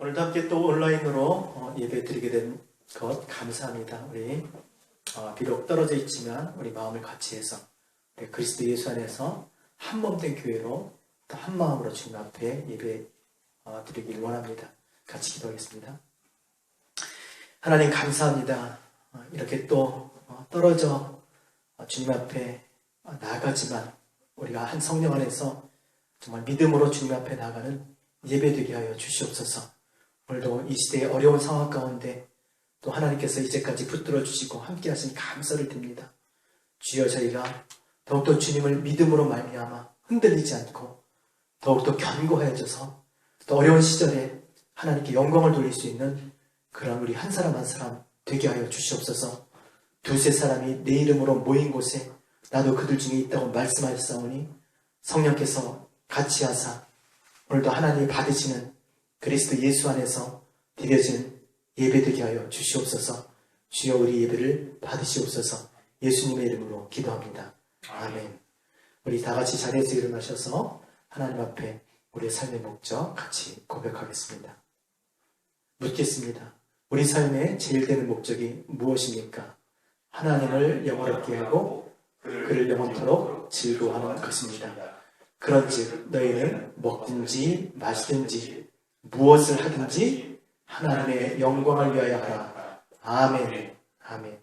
오늘도 함께 또 온라인으로 예배 드리게 된 것 감사합니다. 우리 비록 떨어져 있지만 우리 마음을 같이 해서 그리스도 예수 안에서 한 몸 된 교회로 또 한 마음으로 주님 앞에 예배 드리길 원합니다. 같이 기도하겠습니다. 하나님 감사합니다. 이렇게 또 떨어져 주님 앞에 나아가지만 우리가 한 성령 안에서 정말 믿음으로 주님 앞에 나가는 예배 되게 하여 주시옵소서. 오늘도 이 시대의 어려운 상황 가운데 또 하나님께서 이제까지 붙들어 주시고 함께 하신 감사를 드립니다. 주여, 저희가 더욱더 주님을 믿음으로 말미암아 흔들리지 않고 더욱더 견고해져서 또 어려운 시절에 하나님께 영광을 돌릴 수 있는 그런 우리 한 사람 한 사람 되게 하여 주시옵소서. 두세 사람이 내 이름으로 모인 곳에 나도 그들 중에 있다고 말씀하셨사오니 성령께서 같이 하사 오늘도 하나님이 받으시는 그리스도 예수 안에서 드려지는 예배 되게 하여 주시옵소서. 주여, 우리 예배를 받으시옵소서. 예수님의 이름으로 기도합니다. 아멘. 우리 다 같이 자리에서 일어나셔서 하나님 앞에 우리의 삶의 목적 같이 고백하겠습니다. 묻겠습니다. 우리 삶의 제일 되는 목적이 무엇입니까? 하나님을 영원롭게 하고 그를 영원토록 즐거워하는 것입니다. 그런즉 너희는 먹든지 마시든지 무엇을 하든지 하나님의 영광을 위하여 하라. 아멘. 아멘.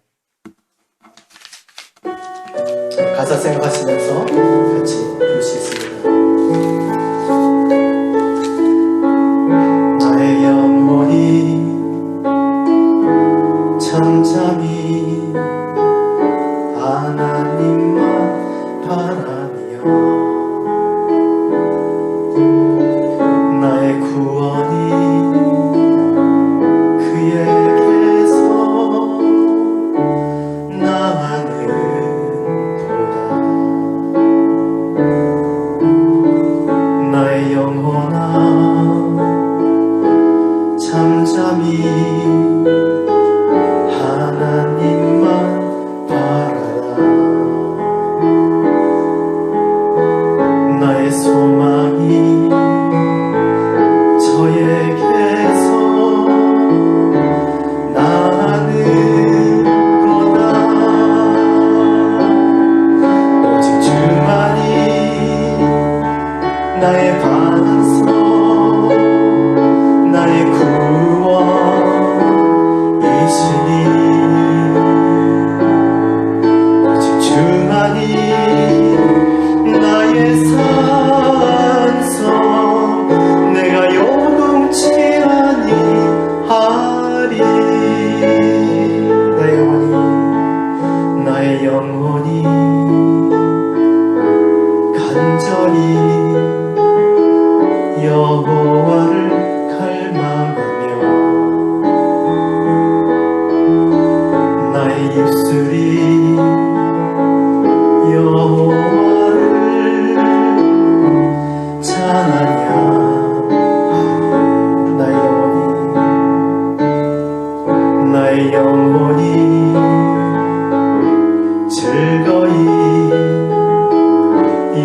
가사 생각하시면서 같이 부르시겠습니다. 나의 영혼이 잠잠히 하나님만 바라며 나의 구원이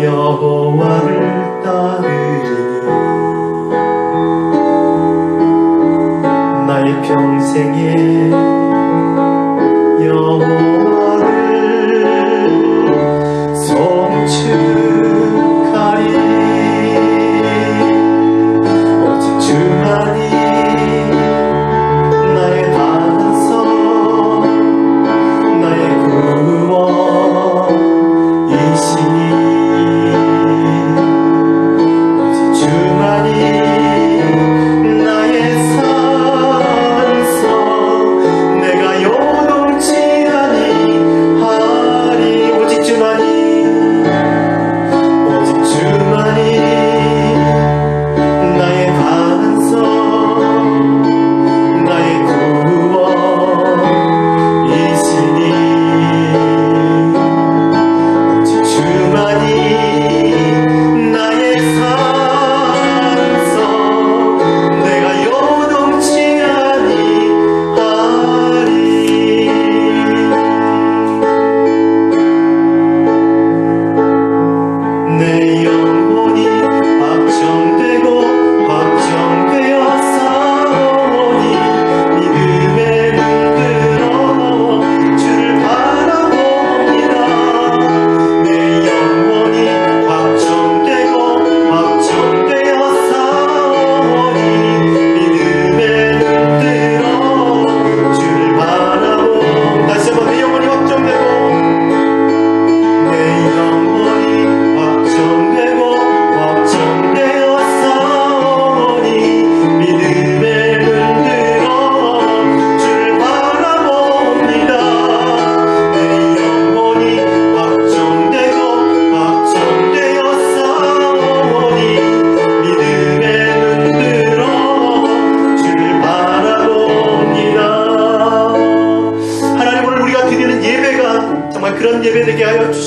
여호와를 따르리니 나의 평생에 여호와를 송축하리. 오직 주만이 나의 반석 나의 구원이시니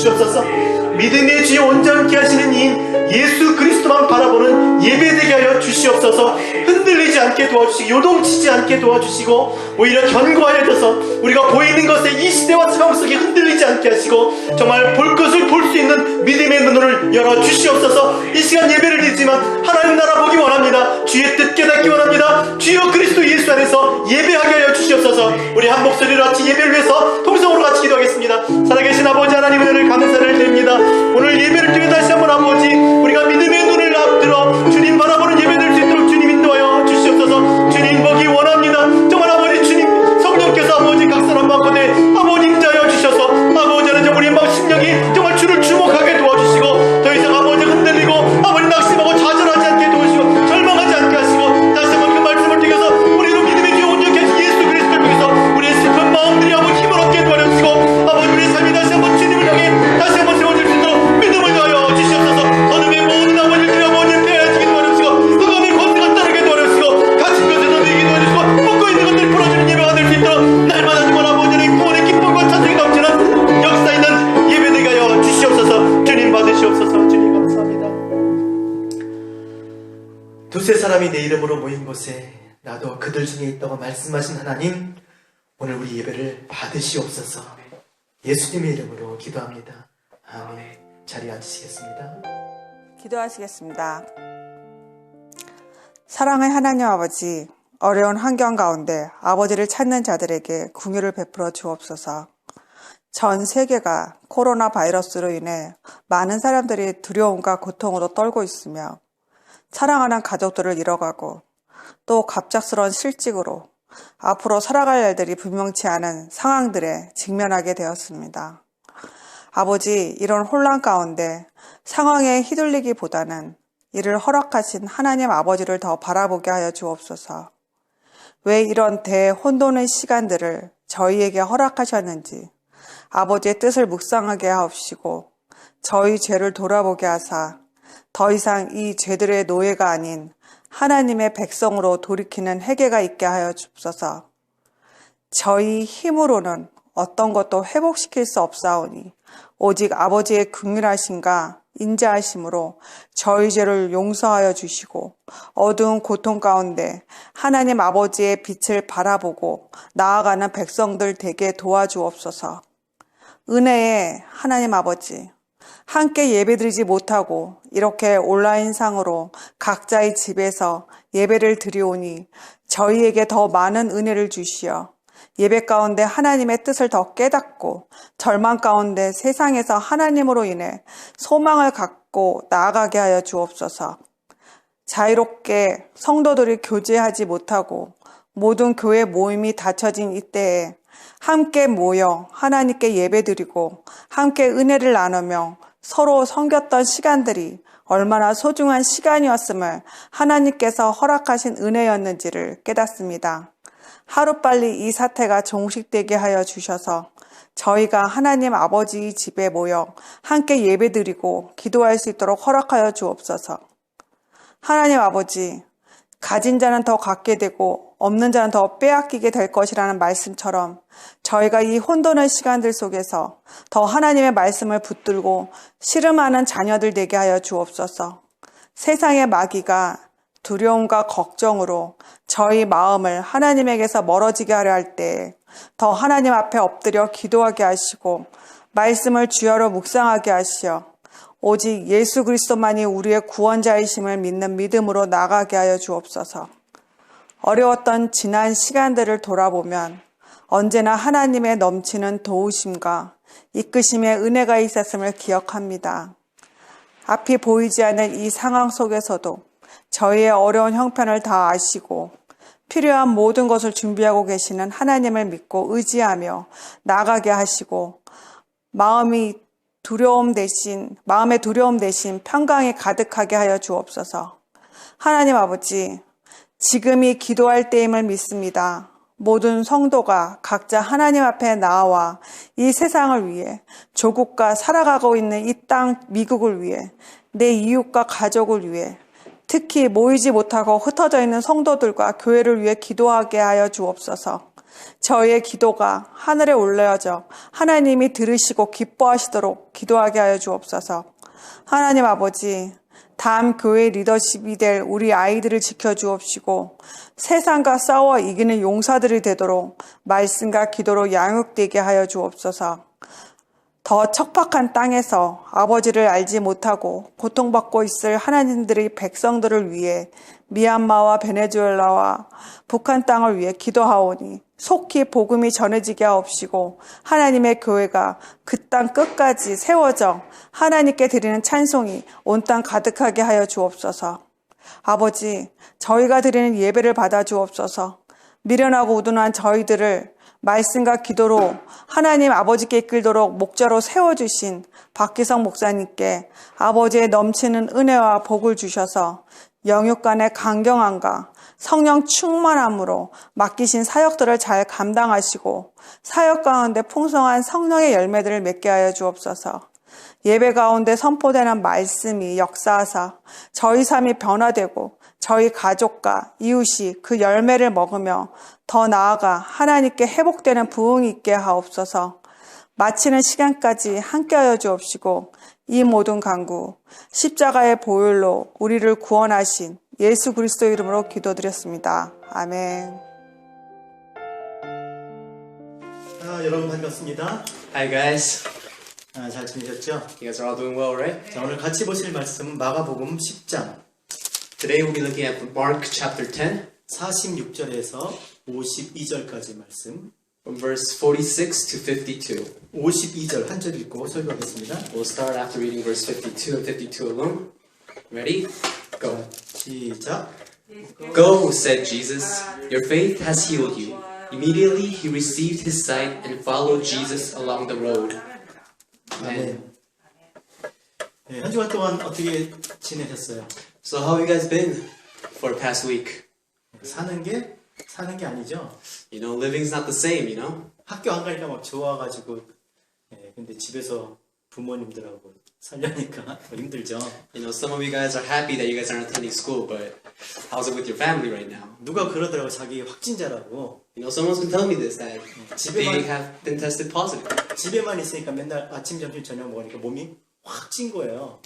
주시옵소서. 믿음의 주에 온전케 하시는 이인 예수 그리스도만 바라보는 예배되게 하여 주시옵소서. 흔들리지 않게 도와주시고 요동치지 않게 도와주시고 오히려 견고하여져서 우리가 보이는 것에 이 시대와 상황 속에 흔들리지 않게 하시고 정말 볼 것을 볼 수 있는 믿음의 눈을 열어 주시옵소서. 이 시간 예배를 드리지만 하나님 나라 보기 원합니다. 주의 뜻 깨닫기 원합니다. 주여 그리스도 예수 안에서 예배하게 하여 주시옵소서. 우리 한 목소리로 같이 예배를 위해서 통성으로 같이 기도하겠습니다. 살아계신 아버지 하나님 은혜를 감사를 드립니다. 오늘 예배를 통해 다시 한번 아버지 우리가 믿음의 눈을 앞들어 주님 바라보는 예배 될 수 있도록 주님 인도하여 주시옵소서. 주님 보기 원합니다. 정말 아버지 주님 성령께서 아버지 각선한 바가운데 아버지 임자하여 주셔서 아버지 하나님 우리의 마음 심령이 정말 주를 주목하게 도와주시고 더 이상 아버지 흔들리고 아버지 낙심하고 좌절하지 않게 도와주시고 절망하지 않게 하시고 다시 한번 그 말씀을 통해서 우리도 믿음의 주에 온전케 하신 예수 그리스도를 통해서 우리의 슬픈 마음들이 아버지 힘을 얻게 도와주시고 아버지 우리의 삶이 다시 한번 주님을 향해 다시 한번 세워질 수 있도록 믿음을 더하여 주시옵소서. 어둠의 모든 아버지들이 아버지를 빼앗기게 도와주시고 흑암의 권세가 따르게 도와주시고 갇힌 것에 넘기게 도와주시고 묶고 있는 것들을 풀어주는 예배가 될 수 있도록 날마다 주만 아버지의 구원의 기쁨과 찬송이 넘치는 역사 있는 예배되게 하여 주시옵소서. 주님 받으시옵소서. 주님 감사합니다. 두세 사람이 내 이름으로 모인 곳에 나도 그들 중에 있다고 말씀하신 하나님, 오늘 우리 예배를 받으시옵소서. 예수님의 이름으로 기도합니다. 아멘. 자리에 앉으시겠습니다. 기도하시겠습니다. 사랑의 하나님 아버지, 어려운 환경 가운데 아버지를 찾는 자들에게 긍휼을 베풀어 주옵소서. 전 세계가 코로나 바이러스로 인해 많은 사람들이 두려움과 고통으로 떨고 있으며 사랑하는 가족들을 잃어가고 또 갑작스러운 실직으로 앞으로 살아갈 날들이 분명치 않은 상황들에 직면하게 되었습니다. 아버지, 이런 혼란 가운데 상황에 휘둘리기보다는 이를 허락하신 하나님 아버지를 더 바라보게 하여 주옵소서. 왜 이런 대혼돈의 시간들을 저희에게 허락하셨는지 아버지의 뜻을 묵상하게 하옵시고 저희 죄를 돌아보게 하사 더 이상 이 죄들의 노예가 아닌 하나님의 백성으로 돌이키는 회개가 있게 하여 주옵소서. 저희 힘으로는 어떤 것도 회복시킬 수 없사오니 오직 아버지의 긍휼하심과 인자하심으로 저희 죄를 용서하여 주시고 어두운 고통 가운데 하나님 아버지의 빛을 바라보고 나아가는 백성들 되게 도와주옵소서. 은혜의 하나님 아버지, 함께 예배드리지 못하고 이렇게 온라인상으로 각자의 집에서 예배를 드리오니 저희에게 더 많은 은혜를 주시어 예배 가운데 하나님의 뜻을 더 깨닫고 절망 가운데 세상에서 하나님으로 인해 소망을 갖고 나아가게 하여 주옵소서. 자유롭게 성도들이 교제하지 못하고 모든 교회 모임이 닫혀진 이때에 함께 모여 하나님께 예배드리고 함께 은혜를 나누며 서로 섬겼던 시간들이 얼마나 소중한 시간이었음을 하나님께서 허락하신 은혜였는지를 깨닫습니다. 하루빨리 이 사태가 종식되게 하여 주셔서 저희가 하나님 아버지 집에 모여 함께 예배드리고 기도할 수 있도록 허락하여 주옵소서. 하나님 아버지, 가진 자는 더 갖게 되고 없는 자는 더 빼앗기게 될 것이라는 말씀처럼 저희가 이 혼돈의 시간들 속에서 더 하나님의 말씀을 붙들고 씨름하는 자녀들 되게 하여 주옵소서. 세상의 마귀가 두려움과 걱정으로 저희 마음을 하나님에게서 멀어지게 하려 할 때 더 하나님 앞에 엎드려 기도하게 하시고 말씀을 주야로 묵상하게 하시어 오직 예수 그리스도만이 우리의 구원자이심을 믿는 믿음으로 나가게 하여 주옵소서. 어려웠던 지난 시간들을 돌아보면 언제나 하나님의 넘치는 도우심과 이끄심의 은혜가 있었음을 기억합니다. 앞이 보이지 않는 이 상황 속에서도 저희의 어려운 형편을 다 아시고 필요한 모든 것을 준비하고 계시는 하나님을 믿고 의지하며 나가게 하시고 마음의 두려움 대신 평강이 가득하게 하여 주옵소서. 하나님 아버지, 지금이 기도할 때임을 믿습니다. 모든 성도가 각자 하나님 앞에 나와 이 세상을 위해 조국과 살아가고 있는 이 땅 미국을 위해 내 이웃과 가족을 위해 특히 모이지 못하고 흩어져 있는 성도들과 교회를 위해 기도하게 하여 주옵소서. 저희의 기도가 하늘에 올려져 하나님이 들으시고 기뻐하시도록 기도하게 하여 주옵소서. 하나님 아버지, 다음 교회 리더십이 될 우리 아이들을 지켜주옵시고 세상과 싸워 이기는 용사들이 되도록 말씀과 기도로 양육되게 하여 주옵소서. 더 척박한 땅에서 아버지를 알지 못하고 고통받고 있을 하나님들의 백성들을 위해 미얀마와 베네수엘라와 북한 땅을 위해 기도하오니 속히 복음이 전해지게 하옵시고 하나님의 교회가 그 땅 끝까지 세워져 하나님께 드리는 찬송이 온 땅 가득하게 하여 주옵소서. 아버지, 저희가 드리는 예배를 받아 주옵소서. 미련하고 우둔한 저희들을 말씀과 기도로 하나님 아버지께 이끌도록 목자로 세워주신 박기성 목사님께 아버지의 넘치는 은혜와 복을 주셔서 영육간의 강경함과 성령 충만함으로 맡기신 사역들을 잘 감당하시고 사역 가운데 풍성한 성령의 열매들을 맺게 하여 주옵소서. 예배 가운데 선포되는 말씀이 역사하사 저희 삶이 변화되고 저희 가족과 이웃이 그 열매를 먹으며 더 나아가 하나님께 회복되는 부흥이 있게 하옵소서. 마치는 시간까지 함께하여 주옵시고 이 모든 간구 십자가의 보혈로 우리를 구원하신 예수 그리스도 이름으로 기도드렸습니다. 아멘. 여러분 반갑습니다. Hi guys, 잘 지내셨죠? you guys are all doing well, right? 자, 오늘 같이 보실 말씀은 마가복음 10장 Today we'll be looking at Mark chapter 10, 46절에서 52절까지 말씀. from verse 46 to 52. 52절 한 절 읽고 설교하겠습니다. We'll start after reading verse 52 and 52 alone. Ready? Go. 시작. Go, said Jesus. Your faith has healed you. Immediately he received his sight and followed Jesus along the road. Amen. 네, 한 주간 동안 어떻게 지내셨어요? So how have you guys been for the past week? 사는 게 아니죠. You know, living's not the same, you know? 학교 안 가니까 막 좋아가지고, 근데 집에서 부모님들하고 살려니까 더 힘들죠. You know, some of you guys are happy that you guys aren't attending school, but how's it with your family right now? 누가 그러더라고 자기 확진자라고. You know, someone's been telling me this, that they 집에만, have been tested positive. 집에만 있으니까 맨날 아침, 점심, 저녁 먹으니까 몸이 확 찐 거예요.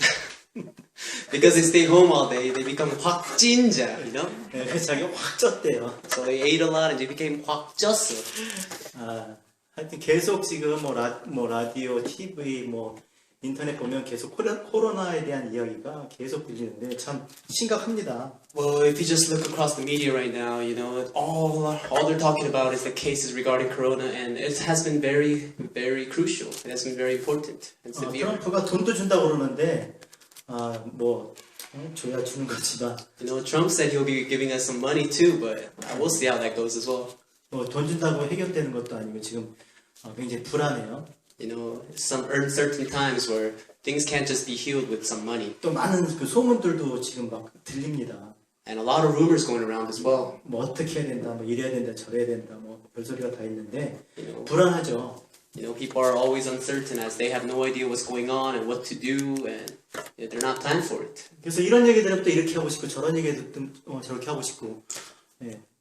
Because they stay home all day, they become 확진자, you know? 그래서 자기가 확 쪘대요. So they ate a lot and they became 확졌어. 하여튼 계속 지금 뭐 라디오, TV, 뭐 인터넷 보면 계속 코로나에 대한 이야기가 계속 들리는데 참 심각합니다. Well, if you just look across the media right now, you know, all they're talking about is the cases regarding corona, and it has been very, very crucial. It has been very important and severe. 트럼프가 돈도 준다고 그러는데 줘야 주는 거지만 You know, Trump said he'll be giving us some money too, but we'll see how that goes as well. 뭐 돈 준다고 해결되는 것도 아니고 지금 굉장히 불안해요. You know, some certain times where things can't just be healed with some money. 또 많은 그 소문들도 지금 막 들립니다. And a lot of rumors going around as well. 뭐 어떻게 해야 된다, 뭐 이래야 된다, 저래야 된다, 뭐 별소리가 다 있는데 You know, 불안하죠. You know, people are always uncertain as they have no idea what's going on and what to do, and they're not planned for it. 그래서 이런 얘기 들으면 또 이렇게 하고 싶고 저런 얘기 들으면 저렇게 하고 싶고,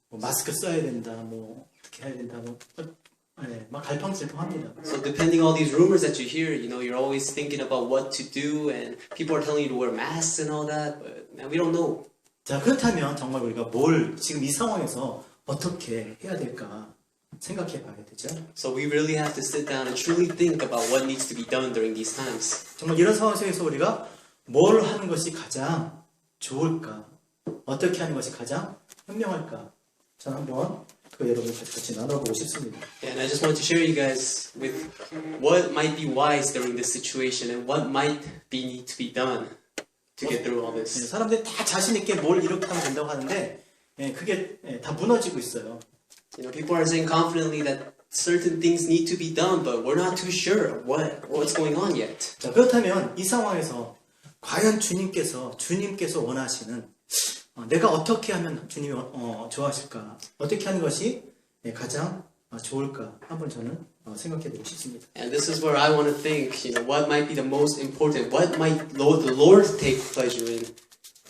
뭐 마스크 써야 된다, 뭐 어떻게 해야 된다, 막 갈팡질팡합니다. So depending on all these rumors that you hear, you know, you're always thinking about what to do, and people are telling you to wear masks and all that, but man, we don't know. 자, 그렇다면 정말 우리가 뭘 지금 이 상황에서 어떻게 해야 될까 생각해 봐야 되죠. So we really have to sit down and truly think about what needs to be done during these times. 정말 이런 상황 속에서 우리가 뭘 하는 것이 가장 좋을까? 어떻게 하는 것이 가장 현명할까? 저는 한번 그 여러분 같이 나눠보고 싶습니다. And I just want to share you guys with what might be wise during this situation and what might be need to be done to get through all this. 사람들이 다 자신 있게 뭘 이렇게 하면 된다고 하는데 그게 다 무너지고 있어요. You know, people are saying confidently that certain things need to be done, but we're not too sure what's going on yet. 자, 그렇다면 이 상황에서 과연 주님께서 원하시는 내가 어떻게 하면 주님이 좋아하실까? 어떻게 하는 것이 가장 좋을까? 한번 저는 생각해보고 싶습니다. And this is where I want to think, you know, what might be the most important, what might the Lord take pleasure in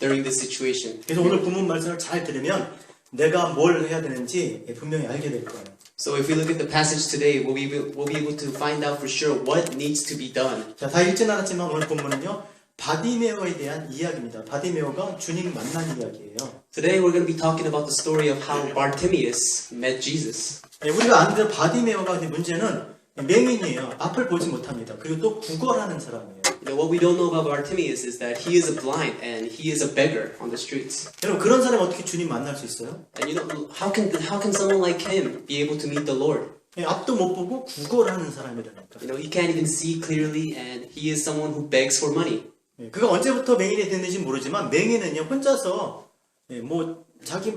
during this situation. 그래서 오늘 본문 말씀을 잘 들으면 내가 뭘 해야 되는지 분명히 알게 될 거예요. So if we look at the passage today, we'll be able to find out for sure what needs to be done. 자, 다 읽진 않았지만 오늘 본문은요, 바디메오에 대한 이야기입니다. 바디메오가 주님 만난 이야기예요. Today we're going to be talking about the story of how Bartimaeus met Jesus. 예, 우리가 아는 대로 바디메오가 근데 문제는 맹인이에요. 앞을 보지 못합니다. 그리고 또 구걸하는 사람이에요. You know, what we don't know about Bartimaeus is that he is a blind and he is a beggar on the streets. 여러분 그런 사람이 어떻게 주님 만날 수 있어요? And you know, how can someone like him be able to meet the Lord? 예, 앞도 못 보고 구걸하는 사람이라니까. You know, he can't even see clearly and he is someone who begs for money. 예, 그가 언제부터 맹인이 됐는지 모르지만 맹인은요 혼자서 예, 뭐 자기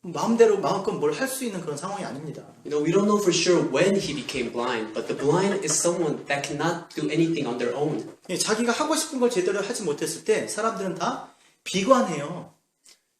마음대로 마음껏 뭘 할 수 있는 그런 상황이 아닙니다. You know, we don't know for sure when he became blind, but the blind is someone that cannot do anything on their own. 예, 자기가 하고 싶은 걸 제대로 하지 못했을 때 사람들은 다 비관해요.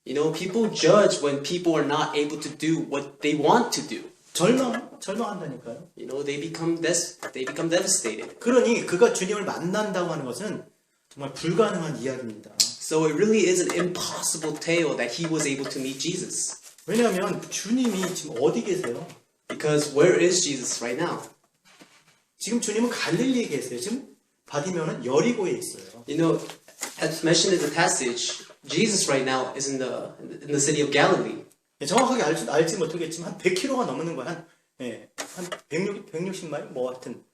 You know, people judge when people are not able to do what they want to do. 절망한다니까요. You know, they become devastated. 그러니 그가 주님을 만난다고 하는 것은 정말 불가능한 이야기입니다. So it really is an impossible tale that he was able to meet Jesus. 왜냐하면 주님이 지금 어디 계세요? Because where is Jesus right now? 지금 주님은 갈릴리에 계세요. 지금 바디메오는 여리고에 있어요. You know, as mentioned in the passage, Jesus right now is in the city of Galilee. 정확하게 알지 못하겠지만 한 100km가 넘는 거야. 한 160마일? 뭐 하여튼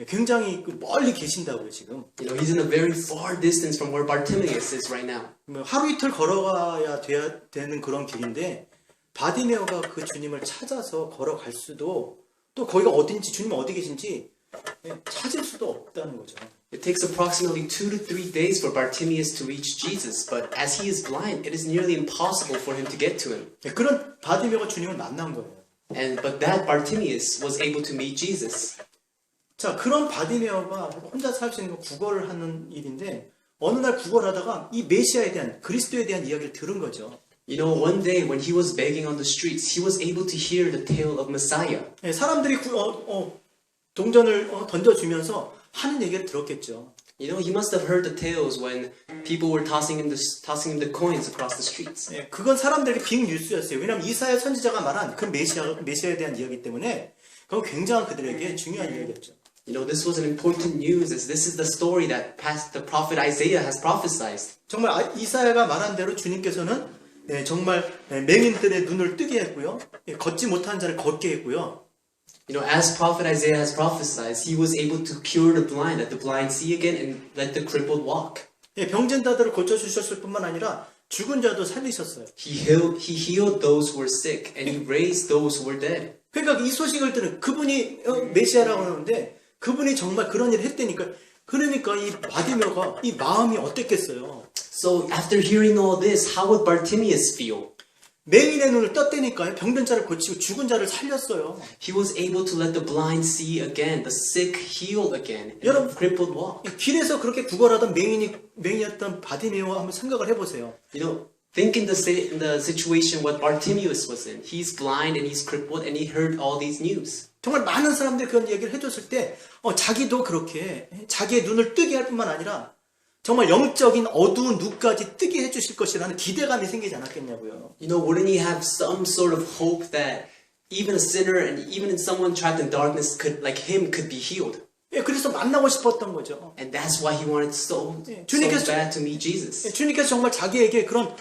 굉장히 멀리 계신다고요 지금. You know, he's in a very far distance from where Bartimaeus is right now. 하루 이틀 걸어가야 되는 그런 길인데 바디메오가 그 주님을 찾아서 걸어갈 수도 또 거기가 어딘지 주님 어디 계신지 찾을 수도 없다는 거죠. It takes approximately 2 to 3 days for Bartimaeus to reach Jesus, but as he is blind, it is nearly impossible for him to get to him. 그런 바디메오가 주님을 만난 거예요. But that Bartimaeus was able to meet Jesus. 자, 그런 바디메오가 혼자 살 수 있는 구걸을 하는 일인데 어느 날 구걸하다가 이 메시아에 대한 그리스도에 대한 이야기를 들은 거죠. You know, one day when he was begging on the streets, he was able to hear the tale of Messiah. 사람들이 동전을 던져주면서 하는 얘기를 들었겠죠. You know, he must have heard the tales when people were tossing him the coins across the streets. 그건 사람들에게 빅 뉴스였어요. 왜냐하면 이사야 선지자가 말한 그 메시아에 대한 이야기 때문에 그건 굉장한 그들에게 중요한 이야기였죠. You know, this was an important news as this is the story that the prophet Isaiah has prophesied. 정말 이사야가 말한 대로 주님께서는 정말 맹인들의 눈을 뜨게 했고요. 걷지 못한 자를 걷게 했고요. You know, as prophet Isaiah has prophesied, he was able to cure the blind, let the blind see again, and let the crippled walk. 병든 자들을 고쳐주셨을 뿐만 아니라 죽은 자도 살리셨어요. He healed those who were sick, and he raised those who were dead. 그러니까 이 소식을 들은 그분이 메시아라고 하는데 그분이 정말 그런 일을 했다니까. 그러니까 이 바디메오가 이 마음이 어땠겠어요. So after hearing all this, how would Bartimaeus feel? 맹인의 눈을 떴다니까요. 병든 자를 고치고 죽은 자를 살렸어요. He was able to let the blind see again, the sick healed again, and 여러분, the crippled walk. 길에서 그렇게 구걸하던 맹인이었던 바디메오와 한번 생각을 해보세요. You know, think in the situation what Bartimaeus was in. He's blind and he's crippled, and he heard all these news. 정말 많은 사람들이 그런 얘기를 해줬을 때 자기도 그렇게 자기의 눈을 뜨게 할 뿐만 아니라 정말 영적인 어두운 눈까지 뜨게 해주실 것이라는 기대감이 생기지 않았겠냐고요. You know, wouldn't he have some sort of hope that even a sinner and even someone trapped in darkness like him could be healed? 그래서 만나고 싶었던 거죠. And that's why he wanted so bad to meet Jesus. 주님께서 정말 자기에게 그런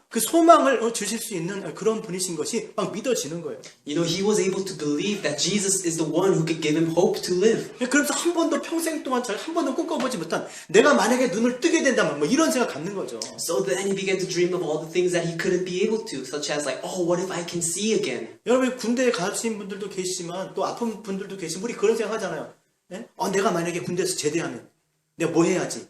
그 소망을 주실 수 있는 그런 분이신 것이 막 믿어지는 거예요. You know, he was able to believe that Jesus is the one who could give him hope to live. 그래서 한 번도 평생 동안 한 번도 꿈꿔보지 못한 내가 만약에 눈을 뜨게 된다면 뭐 이런 생각 갖는 거죠. So then he began to dream of all the things that he couldn't be able to, such as like, oh, what if I can see again? 여러분 군대에 가신 분들도 계시지만 또 아픈 분들도 계시면 우리 그런 생각 하잖아요. 내가 만약에 군대에서 제대하면 내가 뭐 해야지?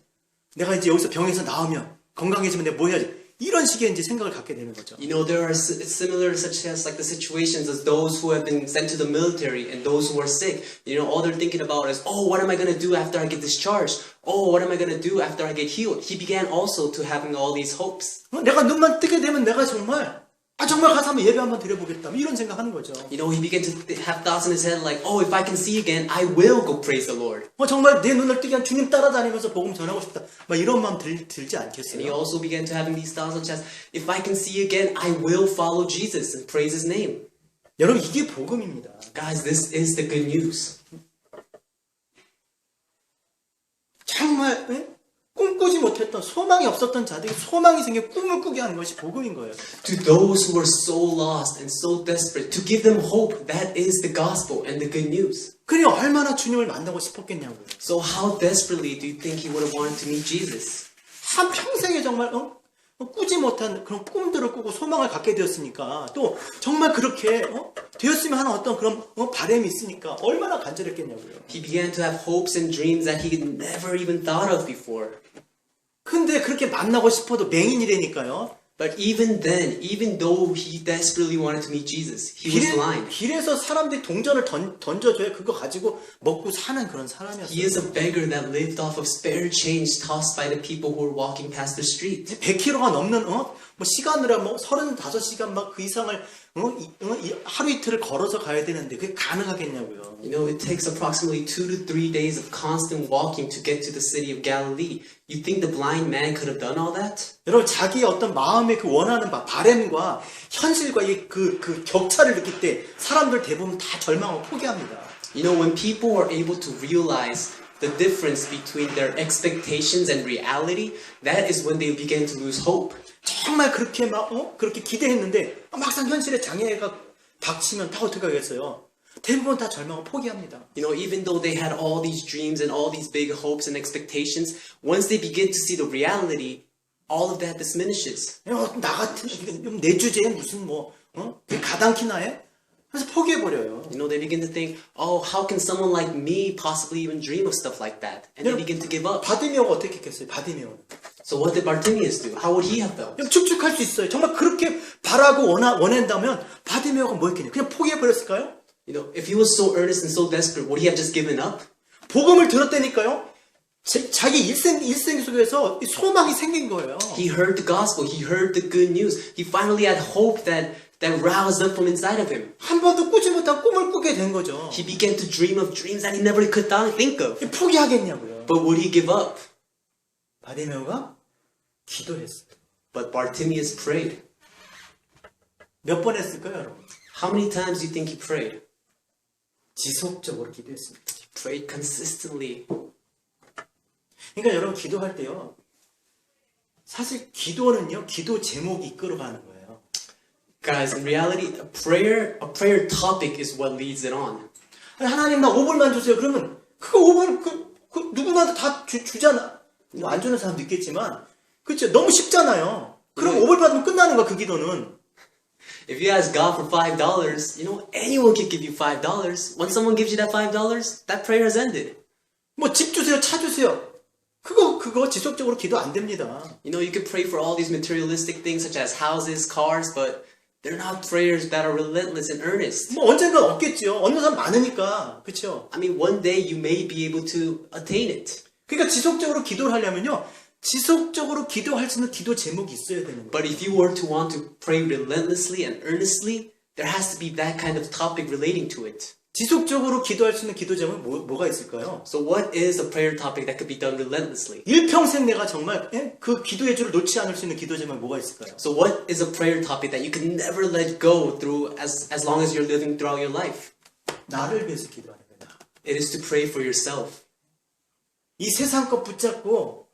내가 이제 여기서 병에서 나오면 건강해지면 내가 뭐 해야지? 이런 식의 이제 생각을 갖게 되는 거죠. You know, there are similar such as like the situations as those who have been sent to the military and those who are sick. You know, all they're thinking about is, oh, what am I going to do after I get discharged? Oh, what am I going to do after I get healed? He began also to having all these hopes. 내가 눈만 뜨게 되면 내가 정말 가서 한번 예배 한번 드려보겠다. 이런 생각하는 거죠. You know, he began to have thoughts in his head like, oh, if I can see again, I will go praise the Lord. 정말 내 눈을 뜨게 한 주님 따라다니면서 복음 전하고 싶다. 막 이런 마음 들지 And he 않겠어요? also began to having these thoughts such as, if I can see again, I will follow Jesus and praise his name. 여러분 이게 복음입니다. Guys, this is the good news. 정말 꿈꾸지 못했던 소망이 없었던 자들이 소망이 생겨 꿈을 꾸게 하는 것이 복음인 거예요. To those who are so lost and so desperate, to give them hope, that is the gospel and the good news. 그니 얼마나 주님을 만나고 싶었겠냐고요. So how desperately do you think he would have wanted to meet Jesus? 한 평생에 정말 꾸지 못한 그런 꿈들을 꾸고 소망을 갖게 되었으니까 또 정말 그렇게 되었으면 하는 어떤 그런 바람이 있으니까 얼마나 간절했겠냐고요. He began to have hopes and dreams that he had never even thought of before. 근데 그렇게 만나고 싶어도 맹인이라니까요. But even then, even though he desperately wanted to meet Jesus, he was blind. 길에서 사람들이 동전을 던져줘야 그거 가지고 먹고 사는 그런 사람이었어요. He is a beggar that lived off of spare change tossed by the people who were walking past the street. 100km가 넘는 시간으로 35시간 막 그 이상을 하루 이틀을 걸어서 가야 되는데 그게 가능하겠냐고요. You know, it takes approximately 2 to 3 days of constant walking to get to the city of Galilee. You think the blind man could have done all that? 여러분 자기의 어떤 마음의 그 원하는 바램과 현실과의 그 격차를 느낄 때 사람들 대부분 다 절망하고 포기합니다. You know, when people are able to realize the difference between their expectations and reality, that is when they begin to lose hope. 정말 그렇게 그렇게 기대했는데 막상 현실에 장애가 닥치면 다 어떻게 하겠어요? 대부분 다 절망하고 포기합니다. You know, even though they had all these dreams and all these big hopes and expectations, once they begin to see the reality, all of that diminishes. 나 같은 내 주제에 무슨 가당키나 해? 그래서 포기해버려요. You know, they begin to think, oh, how can someone like me possibly even dream of stuff like that? And they begin to give up. 바디메오가 어떻게 했겠어요? 바디메오는. So what did Bartimaeus do? How would he have felt? 그냥 축축할 수 있어요. 정말 그렇게 바라고 원한다면 바디메오가 뭐 했겠냐? 그냥 포기해버렸을까요? You know, if he was so earnest and so desperate, would he have just given up? 복음을 들었다니까요. 자기 일생 속에서 소망이 생긴 거예요. He heard the gospel. He heard the good news. He finally had hope that roused up from inside of him. 한 번도 꾸지 못한 꿈을 꾸게 된 거죠. He began to dream of dreams that he never could think of. 포기하겠냐고요. But would he give up? 바디메오가 기도했어요. But Bartimaeus prayed. 몇 번 했을까요, 여러분? How many times do you think he prayed? 지속적으로 기도했습니다. He prayed consistently. 그러니까 여러분 기도할 때요. 사실 기도는요. 기도 제목이 이끌어가는 거예요. Guys, in reality, a prayer topic is what leads it on. 하나님 나 5불만 주세요. 그러면 그거 5불 그 누구나 다 주잖아. 뭐 안 주는 사람도 있겠지만 그렇죠. 너무 쉽잖아요. 그럼 5불 받으면 끝나는 거야 그 기도는. If you ask God for $5, you know, anyone can give you $5. Once someone gives you that $5, that prayer has ended. 뭐 집 주세요, 차 주세요. 그거 지속적으로 기도 안 됩니다. You know, you could pray for all these materialistic things such as houses, cars, but they're not prayers that are relentless and earnest. 뭐 언젠가 없겠죠. 얻는 사람 많으니까. 그렇죠? I mean, one day you may be able to attain it. 그러니까 지속적으로 기도를 하려면요. 지속적으로 기도할 수 있는 기도 제목이 있어야 되는 거예요. But if you were to want to pray relentlessly and earnestly, there has to be that kind of topic relating to it. 지속적으로 기도할 수 있는 기도 제목이 뭐가 있을까요? So what is a prayer topic that could be done relentlessly? 일평생 내가 정말 그 기도의 줄을 놓지 않을 수 있는 기도 제목이 뭐가 있을까요? So what is a prayer topic that you can never let go through as long as you're living throughout your life? 나를 위해서 기도하는 거다. It is to pray for yourself. 이 세상 것 붙잡고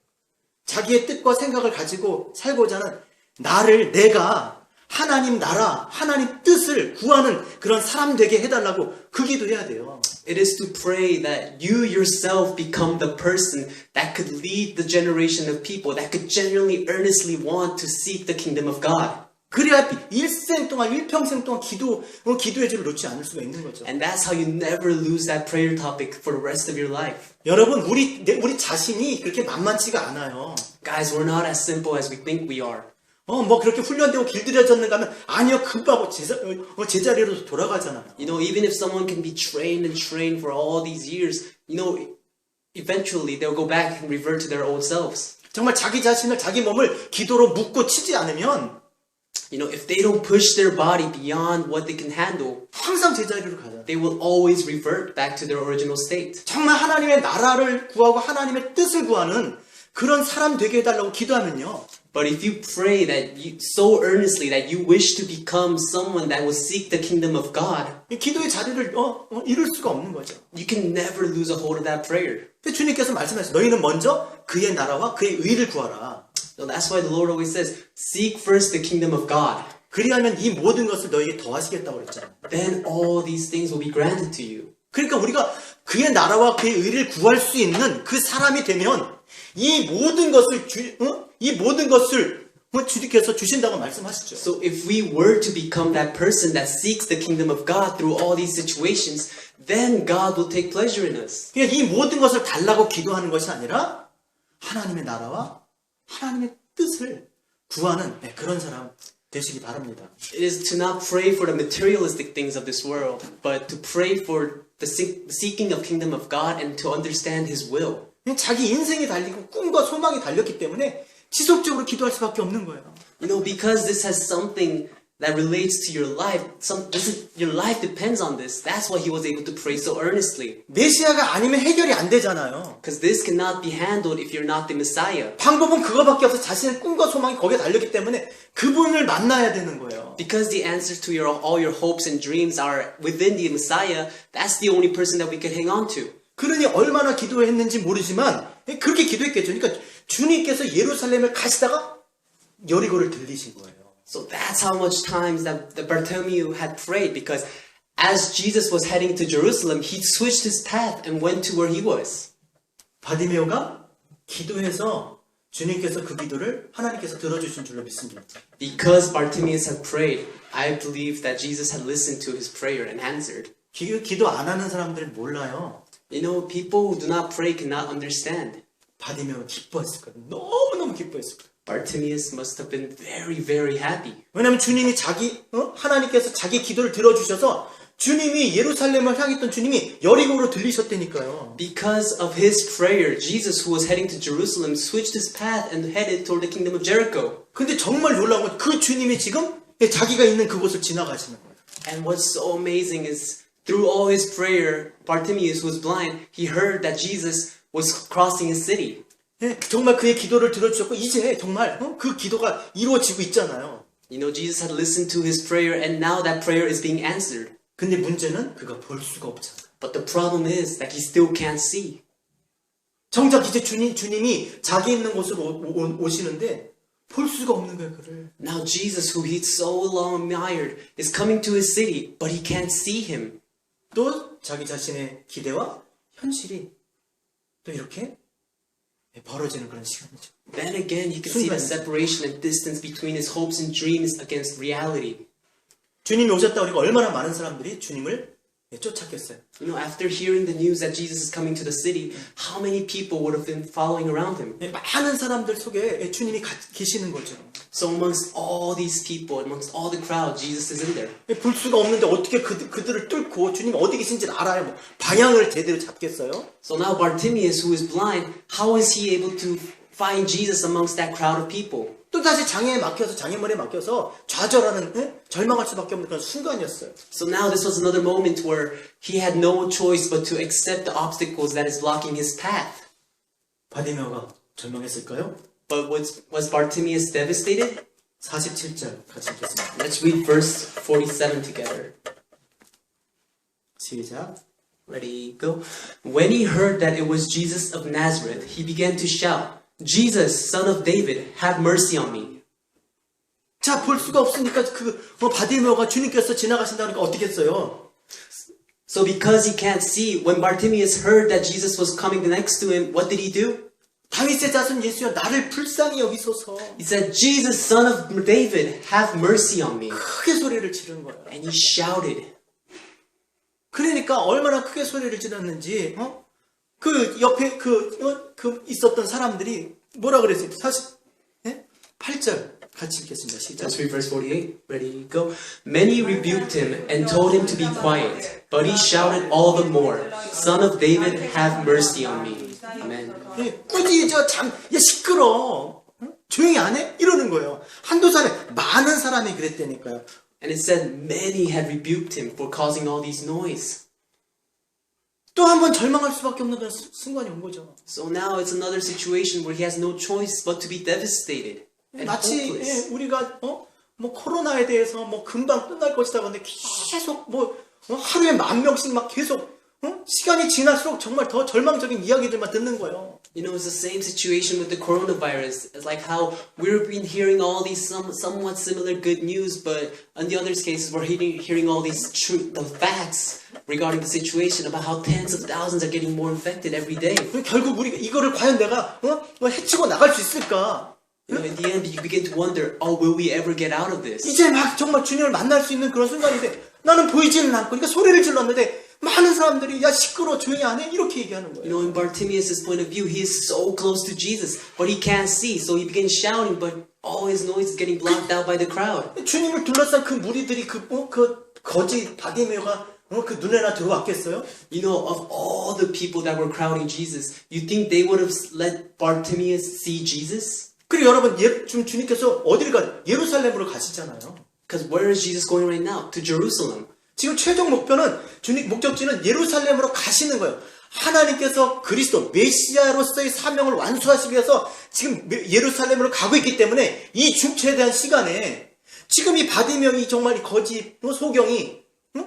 자기의 뜻과 생각을 가지고 살고자 하는 나를 내가 하나님 나라, 하나님 뜻을 구하는 그런 사람 되게 해달라고 그 기도해야 돼요. It is to pray that you yourself become the person that could lead the generation of people that could genuinely, earnestly want to seek the kingdom of God. 그래야 일평생 동안 기도의 줄을 놓지 않을 수가 있는 거죠. And that's how you never lose that prayer topic for the rest of your life. 여러분, 우리 자신이 그렇게 만만치가 않아요. Guys, we're not as simple as we think we are. 뭐 그렇게 훈련되고 길들여졌는가 하면 아니요, 금방 제자리로 돌아가잖아요. You know, even if someone can be trained and trained for all these years, you know, eventually they'll go back and revert to their old selves. 정말 자기 자신을, 자기 몸을 기도로 묶고 치지 않으면 You know, if they don't push their body beyond what they can handle, 항상 제자리로 가잖아요. they will always revert back to their original state. 정말 하나님의 나라를 구하고 하나님의 뜻을 구하는 그런 사람 되게 해달라고 기도하면요. But if you pray that you so earnestly that you wish to become someone that will seek the kingdom of God, 이 기도의 자리를 이룰 수가 없는 거죠. you can never lose a hold of that prayer. 근데 주님께서 말씀하셨어요. 너희는 먼저 그의 나라와 그의 의를 구하라. So that's why the Lord always says, seek first the kingdom of God. 그리하면 이 모든 것을 너에게 더하시겠다고 그랬잖아요. Then all these things will be granted to you. 그러니까 우리가 그의 나라와 그의 의를 구할 수 있는 그 사람이 되면 이 모든 것을 주님께서 주신다고 말씀하시죠. So if we were to become that person that seeks the kingdom of God through all these situations, then God will take pleasure in us. 그러니까 이 모든 것을 달라고 기도하는 것이 아니라 하나님의 나라와 하나님의 뜻을 구하는 그런 사람 되시기 바랍니다. It is to not pray for the materialistic things of this world, but to pray for the seeking of kingdom of God and to understand His will. 자기 인생이 달리고 꿈과 소망이 달렸기 때문에 지속적으로 기도할 수밖에 없는 거예요. You know, because this has something that relates to your life. Your life depends on this. That's why he was able to pray so earnestly. 메시아가 아니면 해결이 안 되잖아요. Because this cannot be handled if you're not the Messiah. 방법은 그거밖에 없어. 자신의 꿈과 소망이 거기에 달렸기 때문에 그분을 만나야 되는 거예요. Because the answers to all your hopes and dreams are within the Messiah, that's the only person that we can hang on to. 그러니 얼마나 기도했는지 모르지만 그렇게 기도했겠죠. 그러니까 주님께서 예루살렘을 가시다가 여리고를 들리신 거예요. So that's how much times that the Bartholomew had prayed, because as Jesus was heading to Jerusalem, he switched his path and went to where he was. 바디메오가 기도해서 주님께서 그 기도를 하나님께서 들어주신 줄로 믿습니다. Because Bartimaeus had prayed, I believe that Jesus had listened to his prayer and answered. 기도 안 하는 사람들은 몰라요. You know, people who do not pray cannot understand. 바디메오는 기뻐했을 거예요. 너무너무 기뻐했을 거예요. Bartimaeus must have been very, very happy. 왜냐하면 주님이 하나님께서 자기 기도를 들어주셔서 주님이 예루살렘을 향했던 주님이 여리고로 들리셨다니까요. Because of his prayer, Jesus, who was heading to Jerusalem, switched his path and headed toward the kingdom of Jericho. 근데 정말 놀라운 건 그 주님이 지금 자기가 있는 그곳을 지나가시는 거예요. And what's so amazing is, through all his prayer, Bartimaeus, who was blind, he heard that Jesus was crossing his city. 정말 그의 기도를 들어주셨고 이제 정말 그 기도가 이루어지고 있잖아요. You know, Jesus had listened to his prayer, and now that prayer is being answered. 근데 문제는 그가 볼 수가 없잖아요. But the problem is that he still can't see. 정작 이제 주님이 자기 있는 곳으로 오시는데 볼 수가 없는 거예요, 그를. Now Jesus, who he so long admired, is coming to his city, but he can't see him. 또 자기 자신의 기대와 현실이 또 이렇게 벌어지는 그런 시간이죠. Then again, you can see the separation and distance between his hopes and dreams against reality. 주님이 오셨다 우리가 얼마나 많은 사람들이 주님을 쫓았겠어요. You know, after hearing the news that Jesus is coming to the city, how many people would have been following around him? 많은 사람들 속에 주님이 계시는 거죠. So amongst all these people, amongst all the crowd, Jesus is in there. 볼 수가 없는데 어떻게 그들을 뚫고 주님이 어디 계신지를 알아야 뭐 방향을 제대로 잡겠어요? So now Bartimaeus, who is blind, how is he able to find Jesus amongst that crowd of people? 또 다시 장애물에 막혀서 좌절하는, 절망할 수밖에 없는 그런 순간이었어요. So now this was another moment where he had no choice but to accept the obstacles that is blocking his path. 바디메오가 절망했을까요? But was Bartimaeus devastated? 47절 같이 읽겠습니다. Let's read verse 47 together. 시작. Ready, go. When he heard that it was Jesus of Nazareth, he began to shout, Jesus, son of David, have mercy on me. 자, 볼 수가 없으니까 바디메오가 주님께서 지나가신다니까 어떻게 했어요? So because he can't see, when Bartimaeus heard that Jesus was coming next to him, what did he do? 다윗의 자손 예수여 나를 불쌍히 여기소서. He said, Jesus, son of David, have mercy on me. 크게 소리를 지르는 거예요. And he shouted. 그러니까 얼마나 크게 소리를 지르는지 그 옆에 있었던 사람들이 뭐라 그랬어요? 8절 같이 읽겠습니다. 시작. Let's read verse 48. Ready, go. Many rebuked him and told him to be quiet, but he shouted all the more, Son of David, have mercy on me. Amen. 꾸짖어 야 시끄러. 조용히 안 해? 이러는 거예요. 한두 사람 많은 사람이 그랬다니까요. And it said many had rebuked him for causing all these noise. 또 한 번 절망할 수밖에 없는 그런 순간이 온 거죠. So now it's another situation where he has no choice but to be devastated. 마치 hopeless. 우리가 뭐 코로나에 대해서 뭐 금방 끝날 것이다 근데 계속 하루에 10,000명씩 막 계속 시간이 지날수록 정말 더 절망적인 이야기들만 듣는 거예요. You know, it's the same situation with the coronavirus. It's like how we've been hearing all these somewhat similar good news, but on the other cases, we're hearing all these the facts regarding the situation about how tens of thousands are getting more infected every day. 결국 우리가 이거를 과연 내가 헤치고 나갈 수 있을까? You know, in the end, you begin to wonder, oh, will we ever get out of this? 이제 막 정말 주님을 만날 수 있는 그런 순간인데 나는 보이지는 않고 그러니까 소리를 질렀는데 많은 사람들이 야 시끄러워 조용히 안 해? 이렇게 얘기하는 You 거예요. know, in Bartimaeus' point of view, he is so close to Jesus, but he can't see, so he begins shouting, but all his noise is getting blocked out by the crowd. 주님을 둘러싼 그 무리들이 그 거지 바디메오가 그 눈에나 들어왔겠어요? You know, of all the people that were crowding Jesus, you think they would have let Bartimaeus see Jesus? 그리고 여러분 지금 주님께서 어디를 예루살렘으로 가시잖아요. Because where is Jesus going right now? To Jerusalem. 지금 최종 목적지는 예루살렘으로 가시는 거예요. 하나님께서 그리스도 메시아로서의 사명을 완수하시기 위해서 지금 예루살렘으로 가고 있기 때문에 이 중체에 대한 시간에 지금 이 바디명이 정말 이 거지 소경이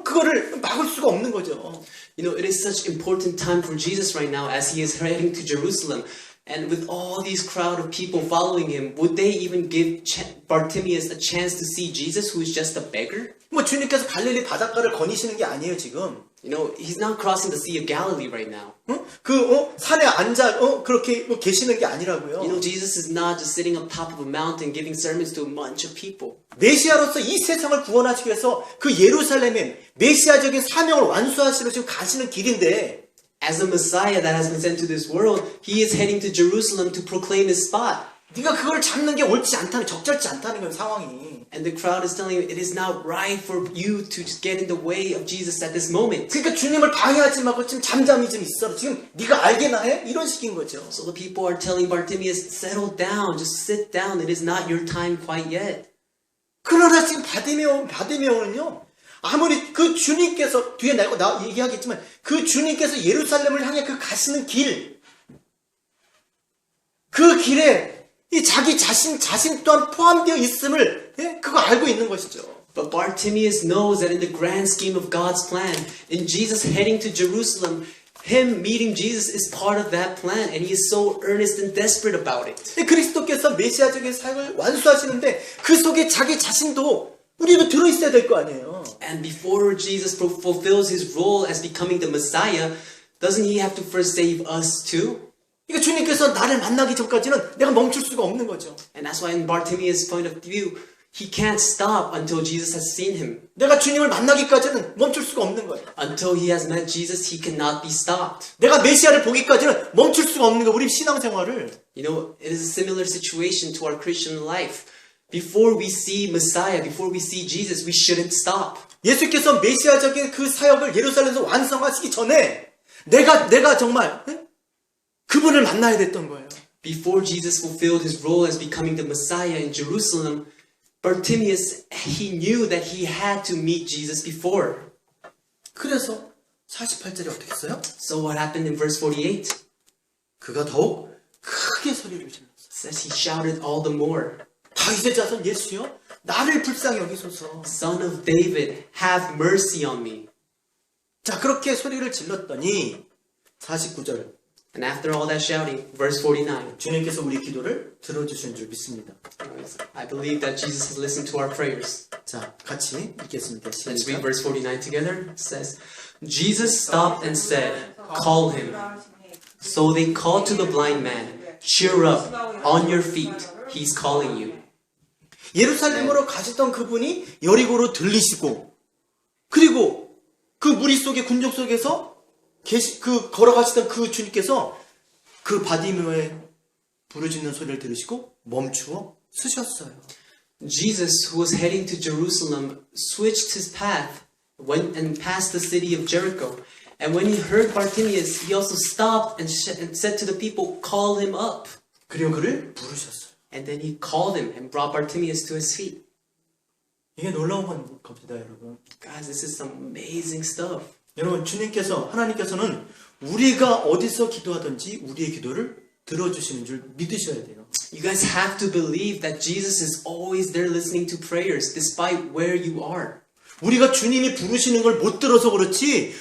그거를 막을 수가 없는 거죠. You know, it is such important time for Jesus right now as he is heading to Jerusalem. And with all these crowd of people following him, would they even give Bartimaeus a chance to see Jesus, who is just a beggar? 뭐 주님께서 갈릴리 바닷가를 거니시는 게 아니에요 지금. You know, he's not crossing the Sea of Galilee right now. 산에 앉아 그렇게 계시는 게 아니라고요. You know, Jesus is not just sitting on top of a mountain giving sermons to a bunch of people. 메시아로서 이 세상을 구원하시기 위해서 그 예루살렘에 메시아적인 사명을 완수하시러 지금 가시는 길인데 As a Messiah that has been sent to this world, he is heading to Jerusalem to proclaim his spot. 네가 그걸 잡는 게 옳지 않다는 적절치 않다는 거예요 상황이. And the crowd is telling him it is not right for you to just get in the way of Jesus at this moment. 그러니까 주님을 방해하지 말고 지금 잠잠히 좀 있어. 지금 네가 알게나 해? 이런 식인 거죠. So the people are telling Bartimaeus, settle down, just sit down. It is not your time quite yet. 그러나 지금 바디메오는요. 아무리 그 주님께서 뒤에 나 얘기하겠지만 그 주님께서 예루살렘을 향해 그 가시는 길, 그 길에 이 자기 자신 또한 포함되어 있음을 그거 알고 있는 것이죠. But Bartimaeus knows that in the grand scheme of God's plan, in Jesus heading to Jerusalem, him meeting Jesus is part of that plan, and he is so earnest and desperate about it. 그리스도께서 메시아적인 사역을 완수하시는데 그 속에 자기 자신도 우리도 들어있어야 될 거 아니에요. And before Jesus fulfills his role as becoming the Messiah, doesn't he have to first save us too? 그러니까 주님께서 나를 만나기 전까지는 내가 멈출 수가 없는 거죠. And that's why in Bartimaeus' point of view, he can't stop until Jesus has seen him. 내가 주님을 만나기까지는 멈출 수가 없는 거예요. Until he has met Jesus, he cannot be stopped. 내가 메시아를 보기까지는 멈출 수가 없는 거예요. 우리 신앙생활을. You know, it is a similar situation to our Christian life. Before we see Messiah, before we see Jesus, we shouldn't stop. 예수께서 메시아적인 그 사역을 예루살렘에서 완성하시기 전에 내가 정말 그분을 만나야 됐던 거예요. Before Jesus fulfilled his role as becoming the Messiah in Jerusalem, Bartimaeus, he knew that he had to meet Jesus before. 그래서 48절에 어떻게 했어요? So what happened in verse 48? 그가 더욱 크게 소리를 질렀어요. It says he shouted all the more, 다윗의 자손 예수여 나를 불쌍히 여기소서. Son of David, have mercy on me. 자 그렇게 소리를 질렀더니 49절 And after all that shouting, verse 49, 주님께서 우리 기도를 들어주신 줄 믿습니다. I believe that Jesus has listened to our prayers. 자 같이 읽겠습니다. Let's read 시작. verse 49 together. It says, Jesus stopped and said, call him. So they called to the blind man, cheer up, on your feet, he's calling you. 예루살렘으로 가셨던 그분이 여리고로 들리시고 그리고 그 무리 속에 군족 속에서 걸어가시던 그 주님께서 그 바디메오의 부르짖는 소리를 들으시고 멈추어 쓰셨어요. Jesus, who was heading to Jerusalem, switched his path, went and passed the city of Jericho. And when he heard Bartimaeus, he also stopped and said to the people, call him up. 그리고 그를 부르셨어요. And then he called him and brought Bartimaeus to his feet. 이게 놀라운 겁니다, 여러분. Guys, this is some amazing stuff. 여러분, 하나님께서는 우리가 어디서 기도하든지 우리의 기도를 들어주시는 줄 믿으셔야 돼요. You guys have to believe that Jesus is always there listening to prayers despite where you are. 우리가 주님이 부르시는 걸 못 들어서 그렇지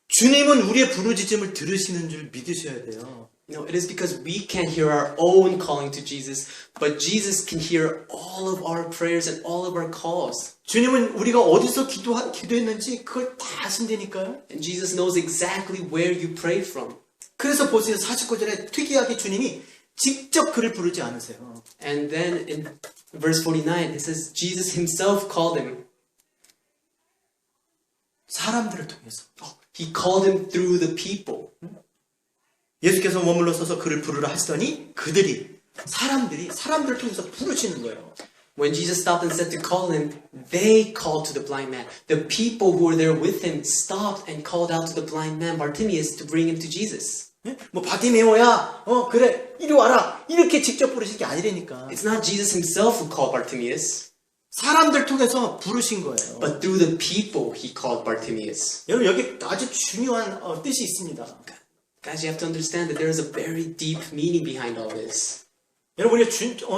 주님은 우리의 부르짖음을 들으시는 줄 믿으셔야 돼요. No, it is because we can't hear our own calling to Jesus, but Jesus can hear all of our prayers and all of our calls. 주님은 우리가 어디서 기도했는지 그걸 다 아신다니까요. And Jesus knows exactly where you prayed from. 그래서 보세요. 49절에 특이하게 주님이 직접 그를 부르지 않으세요. And then in verse 49, it says, Jesus himself called him. 사람들을 통해서. He called him through the people. 예수께서 머물러 서서 그를 부르라 하시더니 사람들을 통해서 부르시는 거예요. When Jesus stopped and said to call him, they called to the blind man. The people who were there with him stopped and called out to the blind man, Bartimaeus, to bring him to Jesus. 뭐 바디메오야, 그래, 이리 와라. 이렇게 직접 부르신 게 아니라니까. It's not Jesus himself who called Bartimaeus, 사람들 통해서 부르신 거예요. but through the people he called Bartimaeus. 여러분 여기 아주 중요한 뜻이 있습니다. Guys, you have to understand that there is a very deep meaning behind all this. 여러분 우리가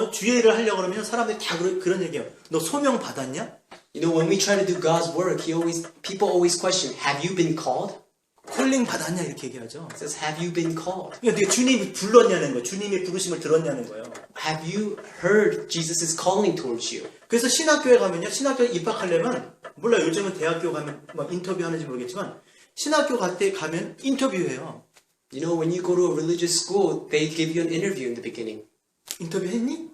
주의를 하려고 그러면 사람들이 다 그런 얘기해요. 너 소명 받았냐? You know, when we try to do God's work, people always question, have you been called? 콜링 받았냐 이렇게 얘기하죠. It says, have you been called? 그러니까 네가 주님이 불렀냐는 거예요. 주님의 부르심을 들었냐는 거예요. Have you heard Jesus' calling towards you? 그래서 신학교에 가면요. 신학교에 입학하려면 몰라 요즘은 대학교 가면 막 인터뷰하는지 모르겠지만 신학교 가면 인터뷰해요. You know, when you go to a religious school, they give you an interview in the beginning. 인터뷰 했니?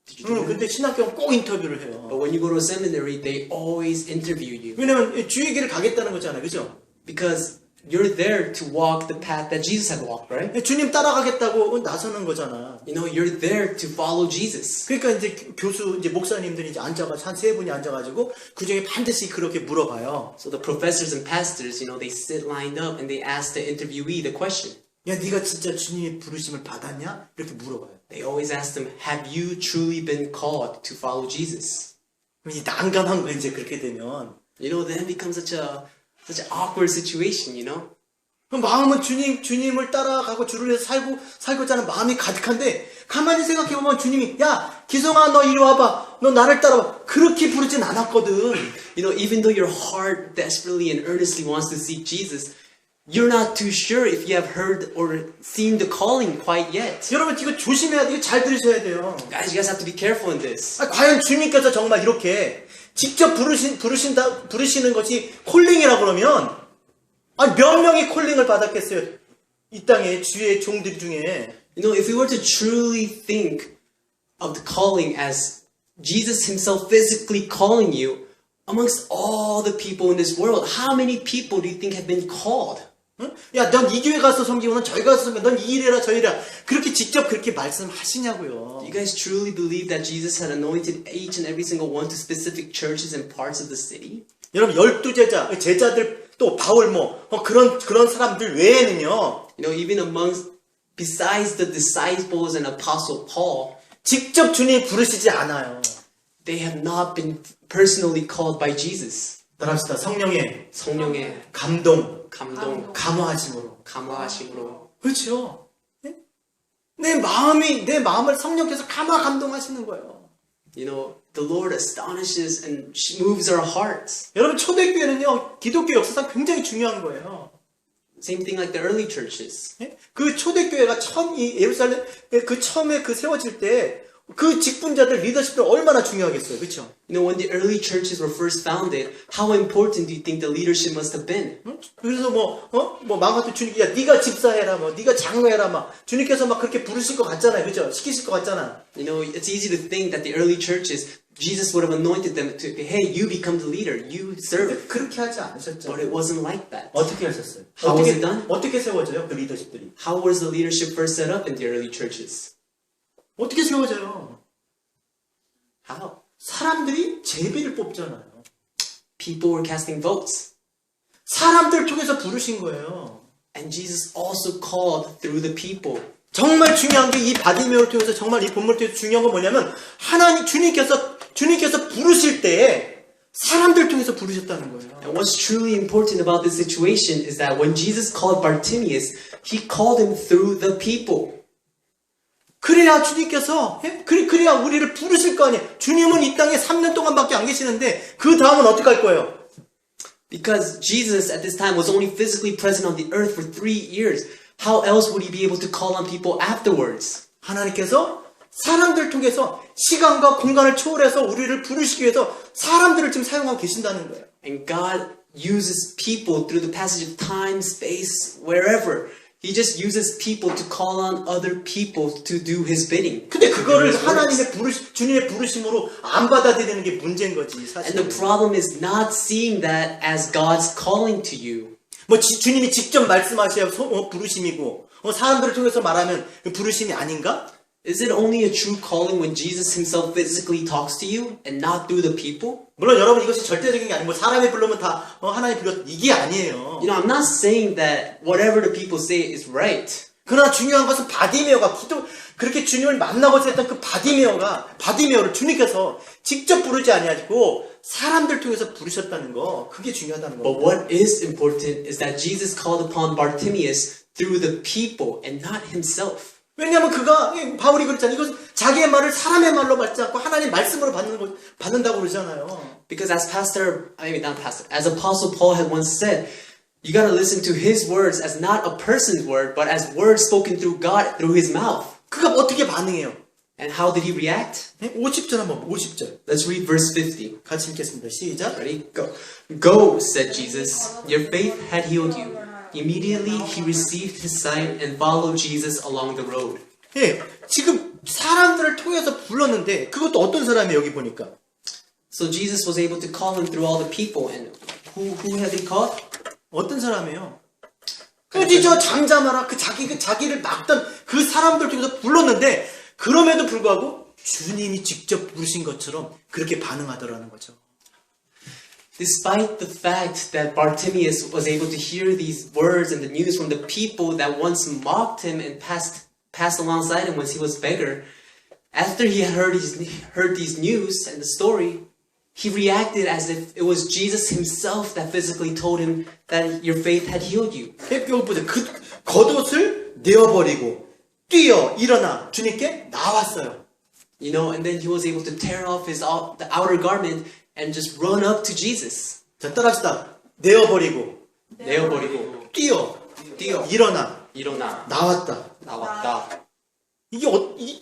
Did you do that? 근데 신학교는 꼭 인터뷰를 해요. But when you go to a seminary, they always interview you. 왜냐면 주의 길을 가겠다는 거잖아요. 그죠? Because you're there to walk the path that Jesus had walked, right? 주님 따라가겠다고 나서는 거잖아. You know, you're there to follow Jesus. 그러니까 이제 목사님들이 이제 앉아가지고 한 세 분이 앉아가지고 그 중에 반드시 그렇게 물어봐요. So the professors and pastors, you know, they sit lined up and they ask the interviewee the question. 야, 네가 진짜 주님의 부르심을 받았냐? 이렇게 물어봐요. They always ask them, have you truly been called to follow Jesus? 그럼 이 난감한 거 이제 그렇게 되면 You know, then it becomes such an awkward situation, you know? 그럼 마음은 주님을 따라가고 주를 위해서 살고자 하는 마음이 가득한데 가만히 생각해보면 주님이 야, 기성아 너 이리 와봐. 너 나를 따라와. 그렇게 부르진 않았거든. You know, even though your heart desperately and earnestly wants to seek Jesus, you're not too sure if you have heard or seen the calling quite yet. 여러분 이거 조심해야 돼요. 잘 들으셔야 돼요. Guys, you guys have to be careful in this. 과연 주님께서 정말 이렇게 직접 부르시는 것이 콜링이라고 그러면 몇 명이 콜링을 받았겠어요? 이 땅에 주의 종들 중에. You know, if we were to truly think of the calling as Jesus himself physically calling you, amongst all the people in this world, how many people do you think have been called? 응? 야, 넌 이 교회 가서 섬기고 넌 저기 가서 섬기고 넌 이 일해라 저 일해라 그렇게 직접 그렇게 말씀하시냐고요. Do you guys truly believe that Jesus had anointed each and every single one to specific churches and parts of the city? 여러분 12제자 제자들 또 바울 그런 사람들 외에는요. You know, even besides the disciples and apostle Paul, 직접 주님이 부르시지 않아요. they have not been personally called by Jesus. 따라합시다. 성령의 감동, 감화하심으로. 그렇죠. 네? 내 마음을 성령께서 감동하시는 거예요. You know, the Lord astonishes and moves our hearts. 여러분 초대교회는요 기독교 역사상 굉장히 중요한 거예요. Same thing like the early churches. 예? 그 초대교회가 예루살렘 처음에 세워질 때 그 직분자들 리더십들 얼마나 중요하겠어요, 그렇죠? You know, when the early churches were first founded, how important do you think the leadership must have been? 그래서 마음 같은 주님, 야, 네가 집사해라, 네가 장로해라, 주님께서 그렇게 부르실 것 같잖아요, 그렇죠? 시키실 것 같잖아. You know, it's easy to think that the early churches, Jesus would have anointed them to, hey, you become the leader, you serve. 그렇게 하지 않으셨죠. But it wasn't like that. 어떻게 하셨어요? How was it done? 어떻게 세워져요, 그 리더십들이? How was the leadership first set up in the early churches? 어떻게 세워져요? How? 사람들이 제비를 뽑잖아요. People were casting votes. 사람들 통해서 부르신 거예요. And Jesus also called through the people. 정말 중요한 게 이 바디메오를 통해서 정말 이 본문을 통해서 중요한 건 뭐냐면 주님께서 부르실 때에 사람들 통해서 부르셨다는 거예요. And what's truly important about this situation is that when Jesus called Bartimaeus, he called him through the people. 그래야 주님께서 그래야 우리를 부르실 거 아니에요. 주님은 이 땅에 3년 동안밖에 안 계시는데 그 다음은 어떻게 할 거예요? Because Jesus at this time was only physically present on the earth for 3 years. How else would he be able to call on people afterwards? 하나님께서 사람들 통해서 시간과 공간을 초월해서 우리를 부르시기 위해서 사람들을 지금 사용하고 계신다는 거예요. And God uses people through the passage of time, space, wherever. He just uses people to call on other people to do his bidding. 근데 to do 그거를 his works. 주님의 부르심으로 안 받아들이는 게 문제인 거지, And the 사실. problem is not seeing that as God's calling to you. 뭐 주님이 직접 말씀하셔야 부르심이고 사람들을 통해서 말하면 그 부르심이 아닌가? Is it only a true calling when Jesus himself physically talks to you and not through the people? 물론 여러분 이것이 절대적인 게 아니고 사람이 부르면 다 하나님 불렀 이게 아니에요. You know, I'm not saying that whatever the people say is right. 그러나 중요한 것은 바디메오가 그렇게 주님을 만나고 했던 그 바디메오를 주님께서 직접 부르지 아니하고 사람들 통해서 부르셨다는 거 그게 중요하다는 But 거예요. what is important is that Jesus called upon Bartimaeus through the people and not himself. 왜냐하면 바울이 그랬잖아요. 이것은 자기의 말을 사람의 말로 받지 않고 하나님 말씀으로 받는다고 그러잖아요. Because as as Apostle Paul had once said, you gotta listen to his words as not a person's word, but as words spoken through God through his mouth. 그가 어떻게 반응해요? And how did he react? 50절 한번 50절 Let's read verse 50. 같이 읽겠습니다. 시작. Ready? Go. Go, said Jesus. Your faith had healed you. Immediately he received his sight and followed Jesus along the road. 예, 지금 사람들을 통해서 불렀는데 그것도 어떤 사람이 여기 보니까 So Jesus was able to call him through all the people. And who had he called? 어떤 사람이에요? 굳이 저 잠잠하라 자기를 막던 그 사람들 통해서 불렀는데 그럼에도 불구하고 주님이 직접 부르신 것처럼 그렇게 반응하더라는 거죠. Despite the fact that Bartimaeus was able to hear these words and the news from the people that once mocked him and passed alongside him when he was beggar, after he had heard these news and the story, he reacted as if it was Jesus himself that physically told him that your faith had healed you. 이거 보세요. 그 겉옷을 내어버리고 뛰어 일어나 주님께 나왔어요. You know, and then he was able to tear off the outer garment and just run up to Jesus. 자, 따라합시다. 내어버리고 내어버리고 뛰어 뛰어 일어나 일어나 나왔다. 나왔다.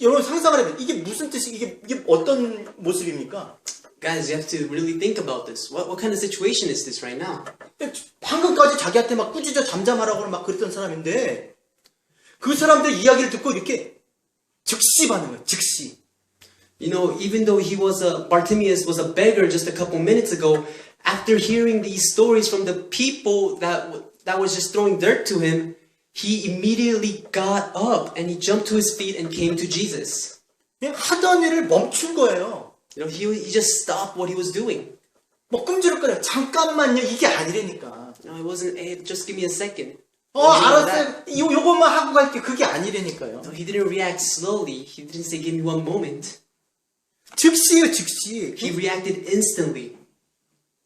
여러분 상상을 해보세요. 이게 무슨 뜻이 이게 어떤 모습입니까? Guys, you have to really think about this. What kind of situation is this right now? 방금까지 자기한테 막 꾸짖어 잠잠하라고 막 그랬던 사람인데 그 사람들 이야기를 듣고 이렇게 즉시 반응을 즉시. You know, even though Bartimaeus was a beggar just a couple minutes ago, after hearing these stories from the people that was just throwing dirt to him, he immediately got up and he jumped to his feet and came to Jesus. 그냥 하던 일을 멈춘 거예요. You know, he just stopped what he was doing. 뭐 끔지락거려 잠깐만요 이게 아니라니까. You know, it wasn't, hey, just give me a second. 알았어요. 요것만 하고 갈게 그게 아니라니까요. No, he didn't react slowly. He didn't say, give me one moment. 즉시요 즉시. He reacted instantly.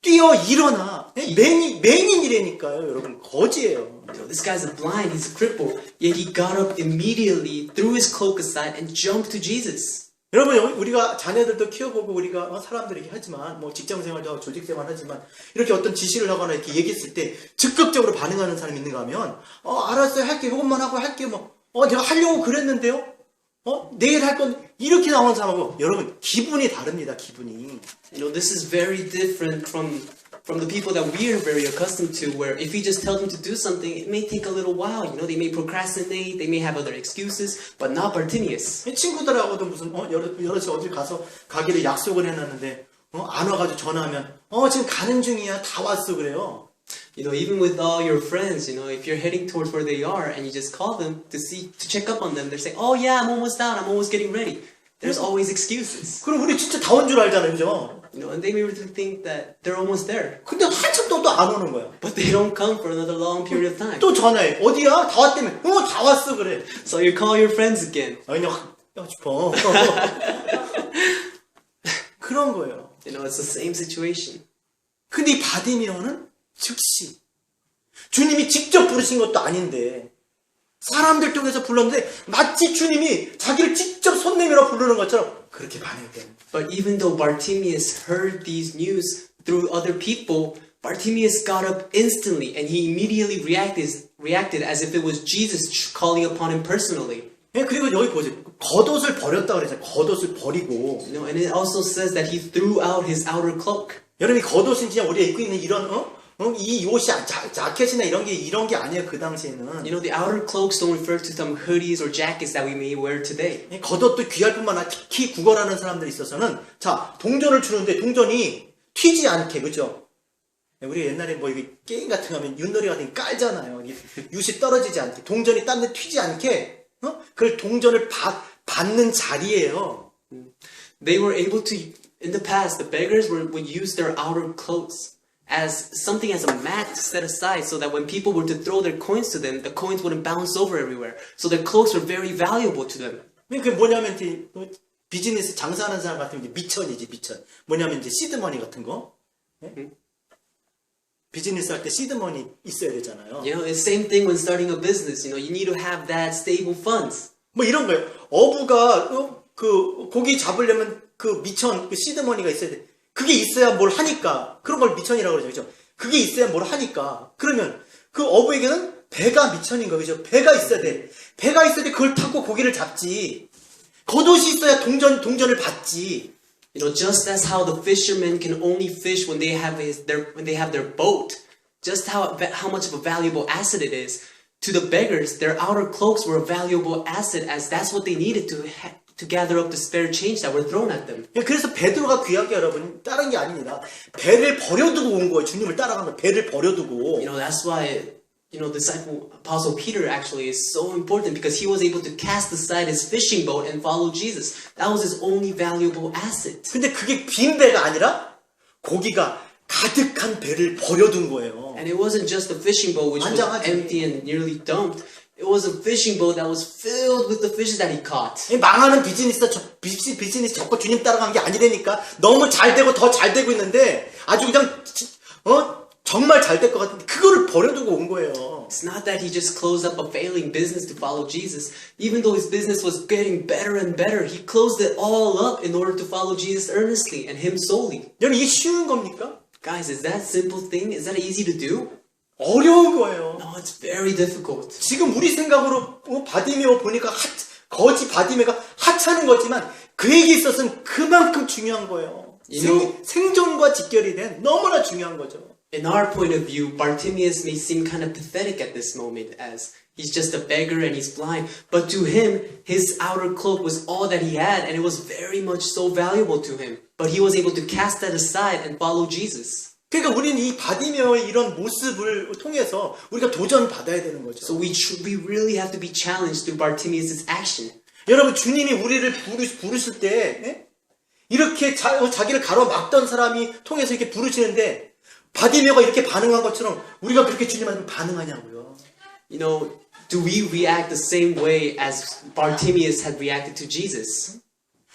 뛰어 일어나. 맹인이라니까요 여러분. 거지예요. You know, this guy's blind, he's a cripple, yet he got up immediately, threw his cloak aside, and jumped to Jesus. 여러분 우리가 자녀들도 키워보고 우리가 사람들에게 하지만 뭐 직장생활도 하고 조직생활 하지만 이렇게 어떤 지시를 하거나 이렇게 얘기했을 때 적극적으로 반응하는 사람이 있는가 하면 알았어요 할게 이것만 하고 할게 내가 하려고 그랬는데요 내일 할 건 이렇게 나오는 사람하고 여러분 기분이 다릅니다 기분이. You know, this is very different from the people that we are very accustomed to, where if we just tell them to do something, it may take a little while. You know, they may procrastinate, they may have other excuses, but not Bartimaeus. 친구들하고도 무슨 여럿이 어딜 가기로 약속을 해놨는데 안 와가지고 전화하면 지금 가는 중이야 다 왔어 그래요. You know, even with all your friends, you know, if you're heading towards where they are and you just call them to check up on them, they're saying, oh yeah, I'm almost out, I'm almost getting ready. There's always excuses. 그럼 우리 진짜 다 온 줄 알잖아요, 그죠? You know, and they may really think that they're almost there. 근데 한참 또 안 오는 거야. But they don't come for another long period of time. 또 전화해. 어디야? 다 왔다며. 다 왔어 그래. So you call your friends again. 그냥 하고 싶어. 그런 거예요. You know, it's the same situation. 근데 이 바디메오는 즉시 주님이 직접 부르신 것도 아닌데 사람들 통해서 불렀는데 마치 주님이 자기를 직접 손 내밀어 부르는 것처럼 그렇게 반응했대요. But even though Bartimaeus heard these news through other people, Bartimaeus got up instantly and he immediately reacted as if it was Jesus calling upon him personally. 예, 그리고 여기 보세요. 겉옷을 버렸다 그랬잖아요. 겉옷을 버리고. You know, and it also says that he threw out his outer cloak. 여러분이 겉옷은 그냥 우리가 입고 있는 이런 이 옷이 자켓이나 이런 게 아니에요. 그 당시에는. You know, the outer cloaks don't refer to some hoodies or jackets that we may wear today. 예, 겉옷도 귀할 뿐만 아니라 특히 구걸하는 사람들이 있어서는 자 동전을 주는데 동전이 튀지 않게 그죠? 우리 옛날에 뭐 이게 게임 같은 거 하면 윷놀이 같은 거 깔잖아요. 윷이 떨어지지 않게 동전이 딴 데 튀지 않게 그걸 동전을 받는 자리예요. They were able to, in the past, the beggars would use their outer clothes as something as a mat to set aside so that when people were to throw their coins to them, the coins wouldn't bounce over everywhere. So their clothes were very valuable to them. 그게 뭐냐면 이제 비즈니스 장사하는 사람 같은 게 미천이지 미천. 뭐냐면 이제 시드머니 같은 거. 예? 비즈니스 할 때 시드머니 있어야 되잖아요. You know, it's the same thing when starting a business. You know, you need to have that stable funds. 뭐 이런 거예요. 어부가 그 고기 잡으려면 그 미천, 그 시드머니가 있어야 돼. 그게 있어야 뭘 하니까. 그런 걸 미천이라고 그러죠. 그죠? 그게 있어야 뭘 하니까. 그러면 그 어부에게는 배가 미천인 거 그죠? 배가 있어야 돼. 배가 있어야 돼. 그걸 타고 고기를 잡지. 겉옷이 있어야 동전을 받지. You know, just as how the fishermen can only fish when they have their boat, just how much of a valuable asset it is. To the beggars, their outer cloaks were a valuable asset as that's what they needed to gather up the spare change that were thrown at them. 그래서 베드로가 귀한 게 여러분 다른 게 아닙니다. 배를 버려두고 온 거예요. 주님을 따라가면 배를 버려두고. You know, that's why, you know, disciple Apostle Peter actually is so important because he was able to cast aside his fishing boat and follow Jesus. That was his only valuable asset. 근데 그게 빈 배가 아니라 고기가 가득한 배를 버려둔 거예요. And it wasn't just a fishing boat which was 완전하지. empty and nearly dumped. It was a fishing boat that was filled with the fishes that he caught. 이 망하는 비즈니스 접고 주님 따라간 게 아니라니까. 너무 잘 되고 더 잘 되고 있는데 아주 그냥 정말 잘 될 것 같은데 그거를 버려두고 온 거예요. It's not that he just closed up a failing business to follow Jesus. Even though his business was getting better and better, he closed it all up in order to follow Jesus earnestly and him solely. 여러분 이게 쉬운 겁니까? Guys, is that simple thing? Is that easy to do? 어려운 거예요. No, it's very difficult. 지금 우리 생각으로 바디메오 보니까 거지 바디메가 하찮은 거지만 그에게 있어서는 그만큼 중요한 거예요. 생존과 직결이 된 너무나 중요한 거죠. In our point of view, Bartimaeus may seem kind of pathetic at this moment as he's just a beggar and he's blind. But to him, his outer cloak was all that he had and it was very much so valuable to him. But he was able to cast that aside and follow Jesus. 그러니까 우리는 이 바디메오의 이런 모습을 통해서 우리가 도전 받아야 되는 거죠. So we really have to be challenged through Bartimaeus' action. 여러분 주님이 우리를 부르실 때 예? 이렇게 자기를 가로막던 사람이 통해서 이렇게 부르시는데 바디메오가 이렇게 반응한 것처럼 우리가 그렇게 주님한테 반응하냐고요. You know, do we react the same way as Bartimaeus had reacted to Jesus?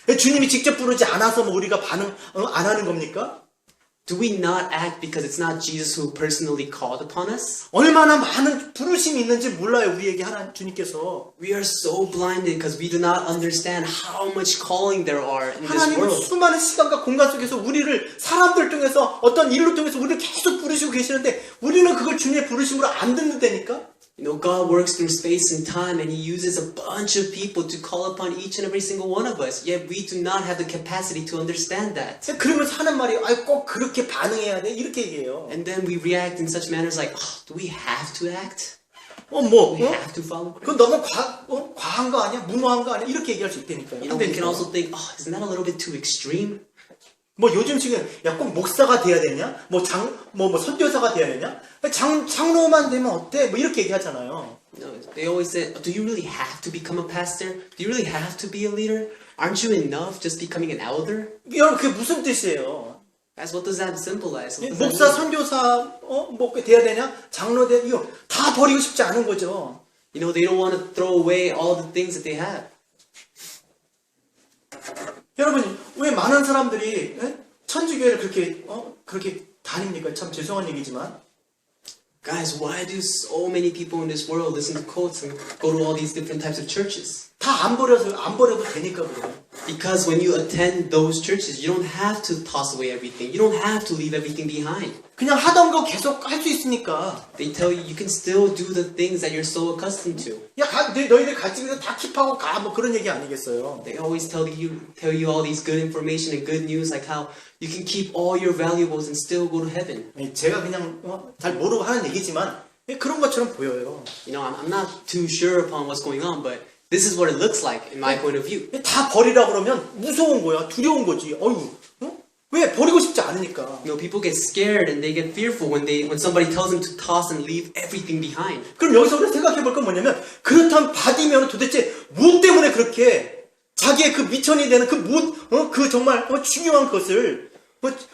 주님이 직접 부르지 않아서 뭐 우리가 반응 안 하는 겁니까? Do we not act because it's not Jesus who personally called upon us? 얼마나 많은 부르심이 있는지 몰라요. 우리에게 하나님 주님께서. We are so blinded because we do not understand how much calling there are in this 하나님은 world. 수많은 시간과 공간 속에서 우리를 사람들 통해서 어떤 일로 통해서 우리를 계속 부르시고 계시는데 우리는 그걸 주님의 부르심으로 안 듣는다니까? You know, God works through space and time and He uses a bunch of people to call upon each and every single one of us. Yet we do not have the capacity to understand that. 그러면서 하는 말이 꼭 그렇게 반응해야 돼? 이렇게 얘기해요. And then we react in such manners like, oh, do we have to act? Do we have to follow Christ? 그건 너무 과한 거 아니야? 무모한 거 아니야? 이렇게 얘기할 수 있다니까요. You know, we can also think, oh, isn't that a little bit too extreme? 뭐 요즘 지금 꼭 목사가 돼야 되냐? 뭐 선교사가 돼야 되냐? 장로만 되면 어때? 뭐 이렇게 얘기하잖아요. You know, they always say, do you really have to become a pastor? Do you really have to be a leader? Aren't you enough just becoming an elder? 여러분 그게 무슨 뜻이에요? Guys, what does that symbolize? What does that 목사, mean? 선교사 뭐 돼야 되냐? 장로 돼야 이거 다 버리고 싶지 않은 거죠. You know, they don't want to throw away all the things that they have. 여러분 왜 많은 사람들이 천주교회를 그렇게 다닙니까? 참 죄송한 얘기지만 Guys, why do so many people in this world listen to quotes and go to all these different types of churches? 다 안 버려도 되니까 그래요. Because when you attend those churches, you don't have to toss away everything. You don't have to leave everything behind. 그냥 하던 거 계속 할 수 있으니까. They tell you you can still do the things that you're so accustomed to. 야, 너희들 가지고 있는 다 킵하고 가. 뭐 그런 얘기 아니겠어요. They always tell you all these good information and good news, like how you can keep all your valuables and still go to heaven. 제가 그냥 잘 모르고 하는 얘기지만 그런 것처럼 보여요. You know, I'm not too sure upon what's going on, but this is what it looks like in my point of view. 다 버리라 그러면 무서운 거야. 두려운 거지. 어휴. 왜? 버리고 싶지 않으니까. You know, people get scared and they get fearful when somebody tells them to toss and leave everything behind. 그럼 여기서 우리가 생각해 볼 건 뭐냐면 그렇다면 바디메오는 도대체 무엇 때문에 그렇게 자기의 그 미천이 되는 그 정말 중요한 것을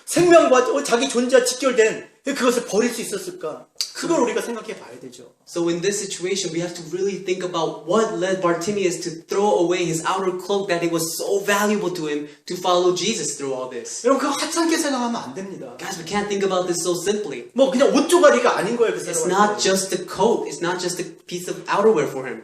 생명과 자기 존재와 직결된 그것을 버릴 수 있었을까? 그걸 우리가 생각해 봐야 되죠. So in this situation, we have to really think about what led Bartimaeus to throw away his outer cloak that it was so valuable to him to follow Jesus through all this. 여러분 그거 하찮게 생각하면 안 됩니다. Guys, we can't think about this so simply. 뭐 그냥 옷 조가리가 아닌 거예요, 그 It's 사람한테. not just a coat. It's not just a piece of outerwear for him.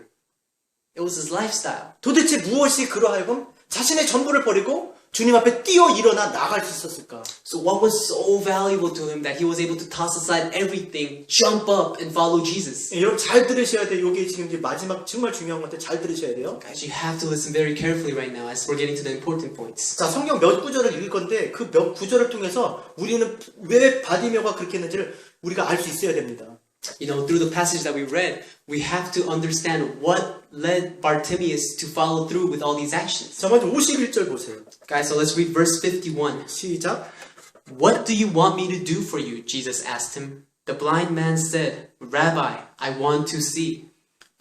It was his lifestyle. 도대체 무엇이 그러하여금 자신의 전부를 버리고 주님 앞에 뛰어 일어나 나갈 수 있었을까? So what was so valuable to him that he was able to toss aside everything, jump up and follow Jesus? 여러분 잘 들으셔야 돼요. 이게 지금 이제 마지막 정말 중요한 건데 잘 들으셔야 돼요. Guys, you have to listen very carefully right now as we're getting to the important points. 자, 성경 몇 구절을 읽을 건데 그 몇 구절을 통해서 우리는 왜 바디메오가 그렇게 했는지를 우리가 알 수 있어야 됩니다. You know, through the passage that we read, we have to understand what led Bartimaeus to follow through with all these actions. 자, 먼저 51절 보세요. Guys, so let's read verse 51. 시작. What do you want me to do for you? Jesus asked him. The blind man said, Rabbi, I want to see.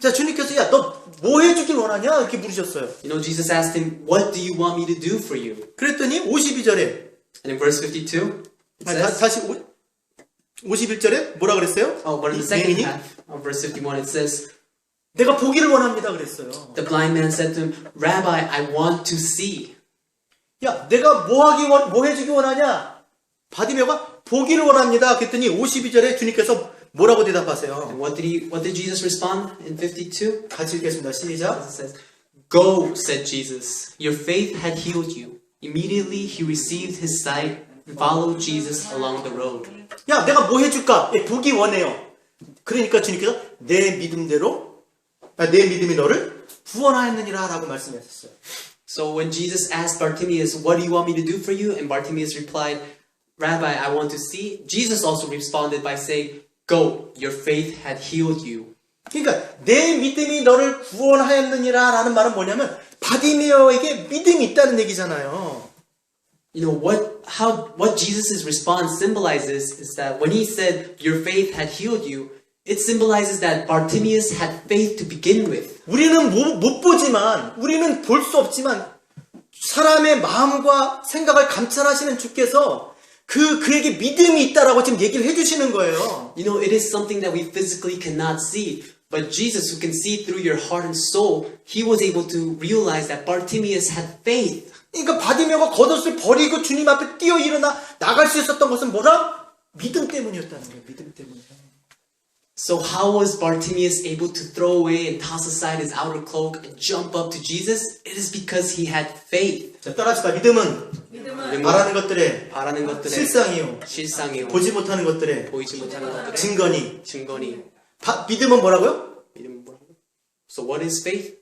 자, 주님께서 야, 너 뭐 해주길 원하냐? 이렇게 물으셨어요. You know, Jesus asked him, what do you want me to do for you? 그랬더니 52절에 And in verse 52, it says, 다시 51절에 뭐라 그랬어요? oh, but in the second 예민이? half of verse 51, it says, 내가 보기를 원합니다 그랬어요. the blind man said to him, Rabbi, I want to see. 야, 내가 뭐 해주기 원하냐? 바디메오가 보기를 원합니다. 그랬더니 52절에 주님께서 뭐라고 대답하세요? And what did Jesus respond in 52? 같이 읽겠습니다. 시작. It says, Go, said Jesus. Your faith had healed you. Immediately he received his sight and followed Jesus along the road. 야, 내가 뭐 해줄까? 보기 원해요. 그러니까 주님께서 내 믿음이 너를 구원하였느니라 라고 말씀하셨어요. So when Jesus asked Bartimaeus, what do you want me to do for you? And Bartimaeus replied, Rabbi, I want to see. Jesus also responded by saying, Go, your faith had healed you. 그러니까 내 믿음이 너를 구원하였느니라 라는 말은 뭐냐면 바디메오에게 믿음이 있다는 얘기잖아요. You know, what Jesus' response symbolizes is that when he said, your faith had healed you, it symbolizes that Bartimaeus had faith to begin with. 우리는 못 보지만, 우리는 볼 수 없지만 사람의 마음과 생각을 감찰하시는 주께서 그에게 믿음이 있다라고 지금 얘기를 해주시는 거예요. You know, it is something that we physically cannot see. But Jesus, who can see through your heart and soul, he was able to realize that Bartimaeus had faith. 그러니까 바디메오가 겉옷을 버리고 주님 앞에 뛰어 일어나 나갈 수 있었던 것은 뭐라? 믿음 때문이었다는 거예요. 믿음 때문에. So how was Bartimaeus able to throw away and toss aside his outer cloak and jump up to Jesus? It is because he had faith. 자, 따라합시다. 믿음은 바라는 것들의 바라는 것들의 실상이요. 실상이요. 보지 못하는 것들의 보이지 못하는 것들의 증거니. 증거니. 믿음은 뭐라고요? 믿음은 뭐라고? So what is faith?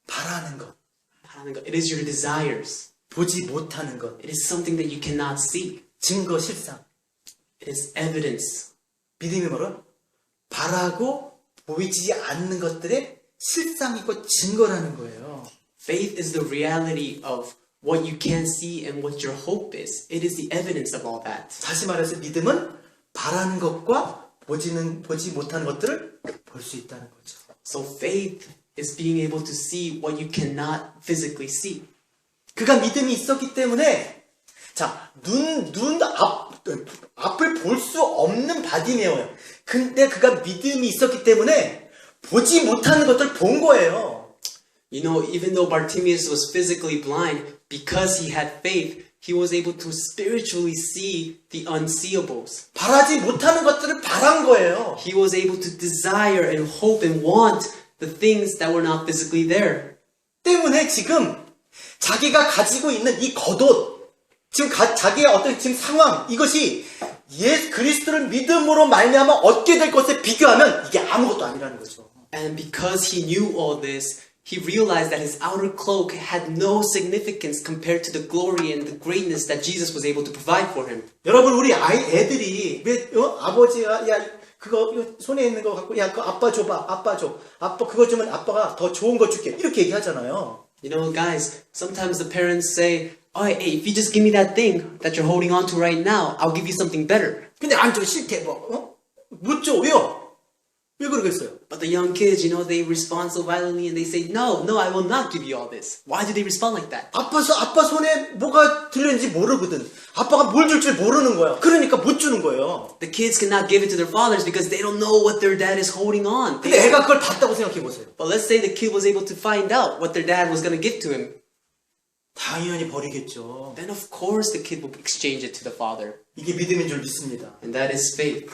바라는 것. 바라는 것. It is your desires. 보지 못하는 것. It is something that you cannot see. 증거, 실상. It is evidence. 믿음이 뭐라? 바라고 보이지 않는 것들의 실상이고 증거라는 거예요. Faith is the reality of what you can see and what your hope is. It is the evidence of all that. 다시 말해서 믿음은 바라는 것과 보지 못하는 것들을 볼 수 있다는 거죠. So faith is being able to see what you cannot physically see. 그가 믿음이 있었기 때문에 자, 앞을 볼 수 없는 바디메오예요. 근데 그가 믿음이 있었기 때문에 보지 못하는 것들을 본 거예요. You know, even though Bartimaeus was physically blind, because he had faith, he was able to spiritually see the unseeables. 바라지 못하는 것들을 바란 거예요. He was able to desire and hope and want the things that were not physically there. 때문에 지금 자기가 가지고 있는 이 겉옷, 지금 자기의 어떤 지금 상황, 이것이 예수 그리스도를 믿음으로 말미암아 얻게 될 것에 비교하면 이게 아무것도 아니라는 거죠. And because he knew all this, he realized that his outer cloak had no significance compared to the glory and the greatness that Jesus was able to provide for him. 여러분 우리 애들이 왜 아버지가 야 그거 이거 손에 있는 거 갖고 야 그거 아빠 줘봐 아빠 줘 아빠 그거 주면 아빠가 더 좋은 거 줄게 이렇게 얘기하잖아요. You know, guys, sometimes the parents say, oh, hey, if you just give me that thing that you're holding on to right now, I'll give you something better. 근데 안 줘 싫대 못 줘 왜요? 왜 그러겠어요? But the young kids, you know, they respond so violently and they say, no, I will not give you all this. Why do they respond like that? 아빠 손에 뭐가 들렸는지 모르거든. 아빠가 뭘 줄 줄 모르는 거야. 그러니까 못 주는 거예요. The kids cannot give it to their fathers because they don't know what their dad is holding on. 근데 애가 그걸 봤다고 생각해 보세요. But let's say the kid was able to find out what their dad was going to give to him. 당연히 버리겠죠. Then of course the kid will exchange it to the father. 이게 믿음인 줄 믿습니다. And that is faith.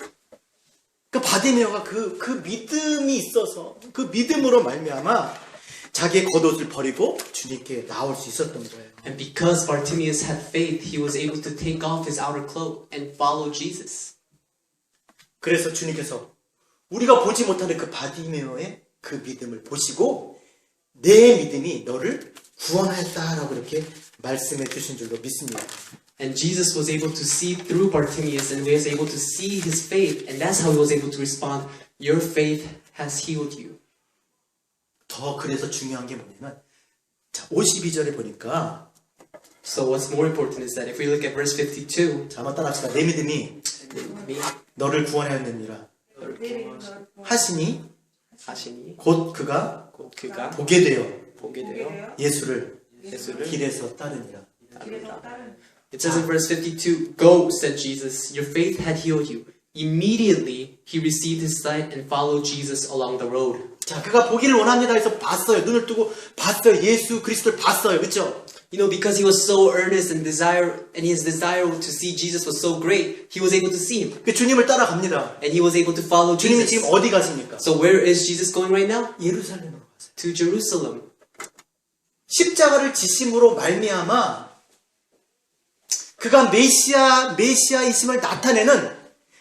그 바디메오가 그 믿음이 있어서 그 믿음으로 말미암아 자기의 겉옷을 버리고 주님께 나올 수 있었던 거예요. And because Bartimaeus had faith, he was able to take off his outer cloak and follow Jesus. 그래서 주님께서 우리가 보지 못하는 그 바디메오의 그 믿음을 보시고 내 믿음이 너를 구원하였다라고 이렇게 말씀해 주신 줄로 믿습니다. And Jesus was able to see through Bartimaeus and was able to see his faith. And that's how he was able to respond, your faith has healed you. 더 그래서 중요한 게 뭐냐면 자, 52절에 보니까 So what's more important is that if we look at verse 52, 자, 한번 따라합시다. 내 믿음이 너를 구원하였느니라 하시니 하시니 곧 그가 곧 그가 보게 되어 보게 되어 예수를 예수를 길에서 따르니라. It says in verse 52, Go, said Jesus, your faith had healed you. Immediately he received his sight and followed Jesus along the road. 자, 그가 보기를 원합니다 해서 봤어요. 눈을 뜨고 봤어요. 예수 그리스도를 봤어요. 그렇죠? You know, because he was so earnest and his desire to see Jesus was so great, he was able to see him. 그 주님을 따라갑니다. And he was able to follow 주님이 Jesus. 지금 어디 가십니까? So where is Jesus going right now? 예루살렘으로 가세요. To Jerusalem. 십자가를 지심으로 말미암아 그가 메시아이심을 나타내는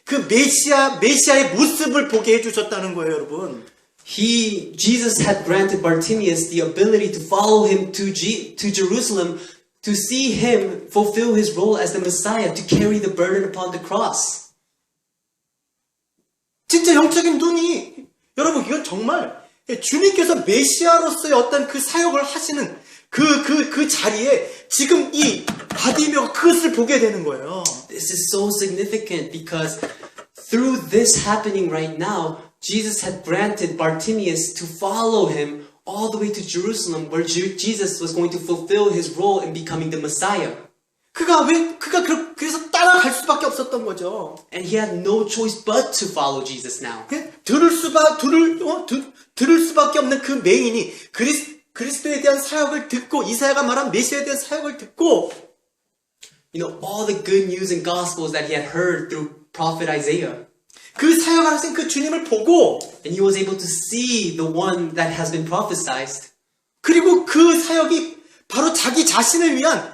그 메시아의 모습을 보게 해주셨다는 거예요, 여러분. Jesus had granted Bartimaeus the ability to follow him to Jerusalem, to see him fulfill his role as the Messiah, to carry the burden upon the cross. 진짜 영적인 눈이 여러분 이건 정말 주님께서 메시아로서의 어떤 그 사역을 하시는 그 자리에 지금 이 바디메오가 그것을 보게 되는 거예요. This is so significant because through this happening right now, Jesus had granted Bartimaeus to follow him all the way to Jerusalem, where Jesus was going to fulfill his role in becoming the Messiah. 그가 그래서 따라갈 수밖에 없었던 거죠. And he had no choice but to follow Jesus now. 들을 수밖에 없는 그 맹인이 그리스도에 대한 사역을 듣고 이사야가 말한 메시아에 대한 사역을 듣고 You know, all the good news and gospels that he had heard through prophet Isaiah. 그 사역을 하신 그 주님을 보고 And he was able to see the one that has been prophesied. 그리고 그 사역이 바로 자기 자신을 위한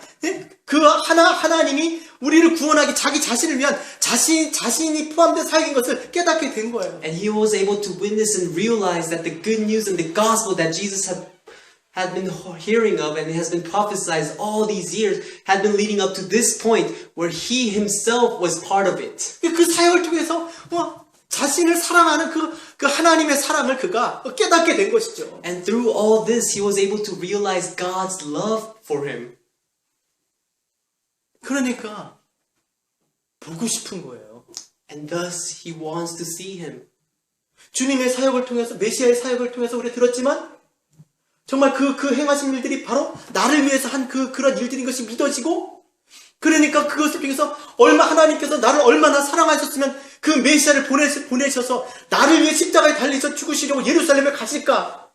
그 하나님이 우리를 구원하기 자기 자신을 위한 자신이 포함된 사역인 것을 깨닫게 된 거예요. And he was able to witness and realize that the good news and the gospel that Jesus had been hearing of and has been prophesied all these years had been leading up to this point where he himself was part of it. 그 사역을 통해서 자신을 사랑하는 그 하나님의 사랑을 그가 깨닫게 된 것이죠. And through all this, he was able to realize God's love for him. 그러니까 보고 싶은 거예요. And thus, he wants to see him. 주님의 사역을 통해서 메시아의 사역을 통해서 우리 들었지만 정말 그 행하신 일들이 바로 나를 위해서 한 그런 일들인 것이 믿어지고 그러니까 그것을 통해서 하나님께서 나를 얼마나 사랑하셨으면 그 메시아를 보내셔서 나를 위해 십자가에 달리셔 죽으시려고 예루살렘에 가실까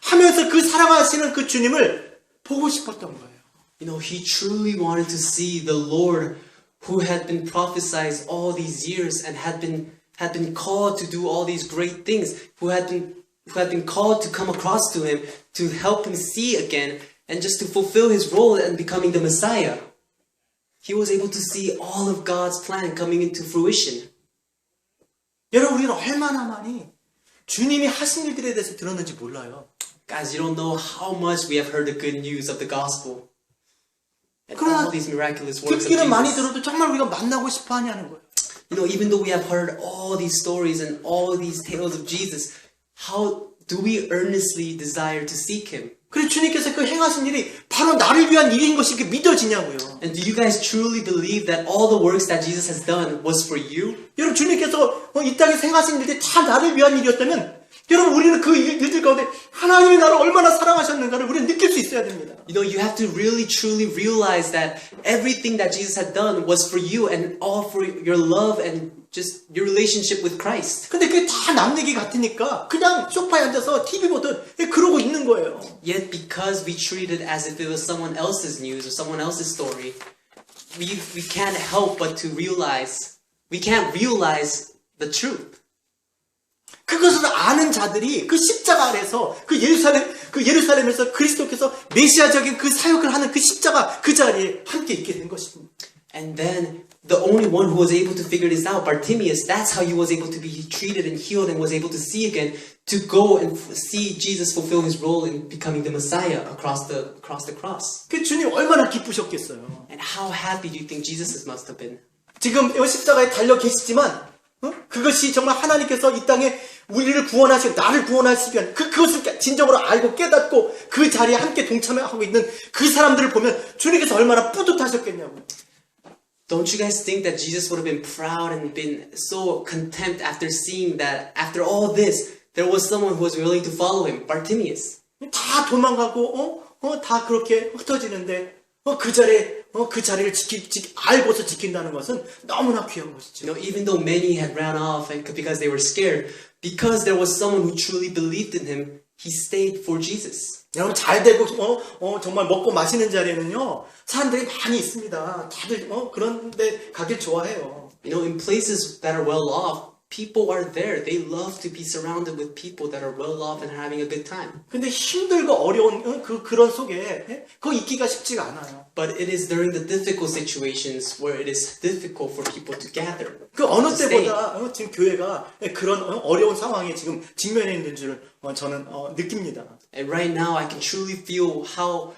하면서 그 사랑하시는 그 주님을 보고 싶었던 거예요. You know, he truly wanted to see the Lord who had been prophesied all these years and had been called to do all these great things, who had been called to come across to him to help him see again and just to fulfill his role in becoming the Messiah. He was able to see all of God's plan coming into fruition. 여러분, 우리는 얼마나 많이 주님이 하신 일들에 대해서 들었는지 몰라요. Guys, you don't know how much we have heard the good news of the gospel. And 그러나 all these miraculous works of 듣기는 많이 Jesus. 들어도 정말 우리가 만나고 싶어 하냐는 거예요. You know, even though we have heard all these stories and all these tales of Jesus, how do we earnestly desire to seek Him? 그래서 주님께서 그 행하신 일이 바로 나를 위한 일인 것이 이렇게 믿어지냐고요. And do you guys truly believe that all the works that Jesus has done was for you? 여러분, 주님께서 이 땅에서 행하신 일들이 다 나를 위한 일이었다면 여러분, 우리는 그 일들 가운데 하나님이 나를 얼마나 사랑하셨는가를 우리는 느낄 수 있어야 됩니다. You know, you have to really truly realize that everything that Jesus had done was for you and all for your love and just your relationship with Christ. 근데 그게 다 남 얘기 같으니까 그냥 소파에 앉아서 TV 보듯 그러고 있는 거예요. Yet because we treat it as if it was someone else's news or someone else's story, we can't help but to realize, we can't realize the truth. 그것을 아는 자들이 그 십자가 아래서 그 예루살렘에서 그리스도께서 메시아적인 그 사역을 하는 그 십자가 그 자리에 함께 있게 된 것입니다. And then the only one who was able to figure this out, Bartimaeus, that's how he was able to be treated and healed and was able to see again, to go and see Jesus fulfill his role in becoming the Messiah across the cross. 그 주님 얼마나 기쁘셨겠어요. And how happy do you think Jesus must have been? 지금 십자가에 달려 계시지만 그것이 정말 하나님께서 이 땅에 우리를 구원하시고 나를 구원하시기 위한 그것을 진정으로 알고 깨닫고 그 자리에 함께 동참하고 있는 그 사람들을 보면 주님께서 얼마나 뿌듯하셨겠냐고요. Don't you guys think that Jesus would have been proud and been so content after seeing that after all this, there was someone who was willing to follow him, Bartimaeus? 다 도망가고 다 그렇게 흩어지는데 그 자리를 알고서 지킨다는 것은 너무나 귀한 것이죠. You know, even though many had ran off and because they were scared, because there was someone who truly believed in him, he stayed for Jesus. 여러분, 잘 되고 정말 먹고 마시는 자리에는요 사람들이 많이 있습니다. 다들 그런데 가길 좋아해요. You know, in places that are well off, people are there. They love to be surrounded with people that are well off and having a good time. 근데 힘들고 어려운 그런 속에 그거 있기가 쉽지가 않아요. But it is during the difficult situations where it is difficult for people to gather. 그 어느 to stay. 때보다 지금 교회가 그런 어려운 상황에 지금 직면해 있는 줄 저는 느낍니다. And right now, I can truly feel how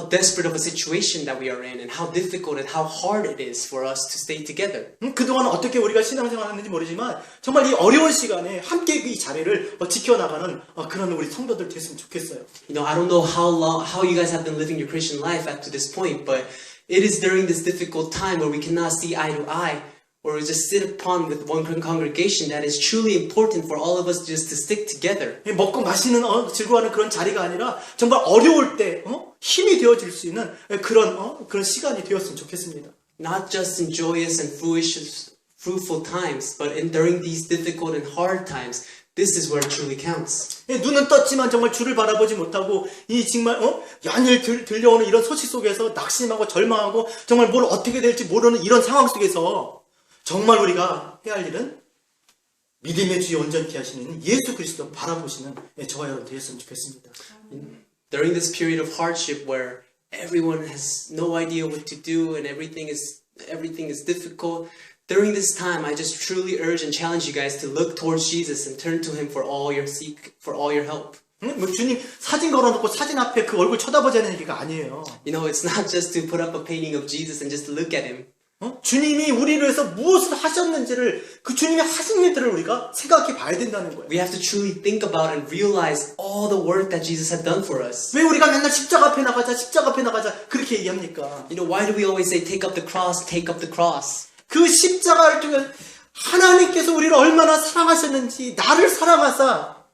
desperate of a situation that we are in and how difficult and how hard it is for us to stay together. 그동안 어떻게 우리가 신앙생활을 했는지 모르지만 정말 이 어려운 시간에 함께 이 자리를 지켜나가는 그런 우리 성도들 됐으면 좋겠어요. You know, I don't know how you guys have been living your Christian life up to this point, but it is during this difficult time where we cannot see eye to eye, or we just sit upon with one congregation that is truly important for all of us just to stick together. 먹고 마시는 즐거워하는 그런 자리가 아니라 정말 어려울 때 힘이 되어줄 수 있는 그런 시간이 되었으면 좋겠습니다. Not just in joyous and fruitful times, but during these difficult and hard times, this is where it truly counts. 눈은 떴지만 정말 주를 바라보지 못하고 이 정말 연일 들려오는 이런 소식 속에서 낙심하고 절망하고 정말 뭘 어떻게 될지 모르는 이런 상황 속에서 정말 우리가 해야 할 일은 믿음의 주여 온전케 하시는 예수 그리스도 바라보시는 저와 여러분 되었으면 좋겠습니다. During this period of hardship where everyone has no idea what to do and everything is difficult, during this time I just truly urge and challenge you guys to look towards Jesus and turn to him for all your help. 뭐 주님 사진 걸어놓고 사진 앞에 그 얼굴 쳐다보자는 얘기가 아니에요. You know, it's not just to put up a painting of Jesus and just to look at him. 주님이 우리를 위해서 무엇을 하셨는지를 그 주님이 하신 일들을 우리가 생각해 봐야 된다는 거예요. We have to truly think about and realize all the work that Jesus had done for us. 왜 우리가 맨날 십자가 앞에 나가자 그렇게 얘기합니까? You know, why do we always say take up the cross, take up the cross? 그 십자가를 통해 하나님께서 우리를 얼마나 사랑하셨는지 나를 사랑하사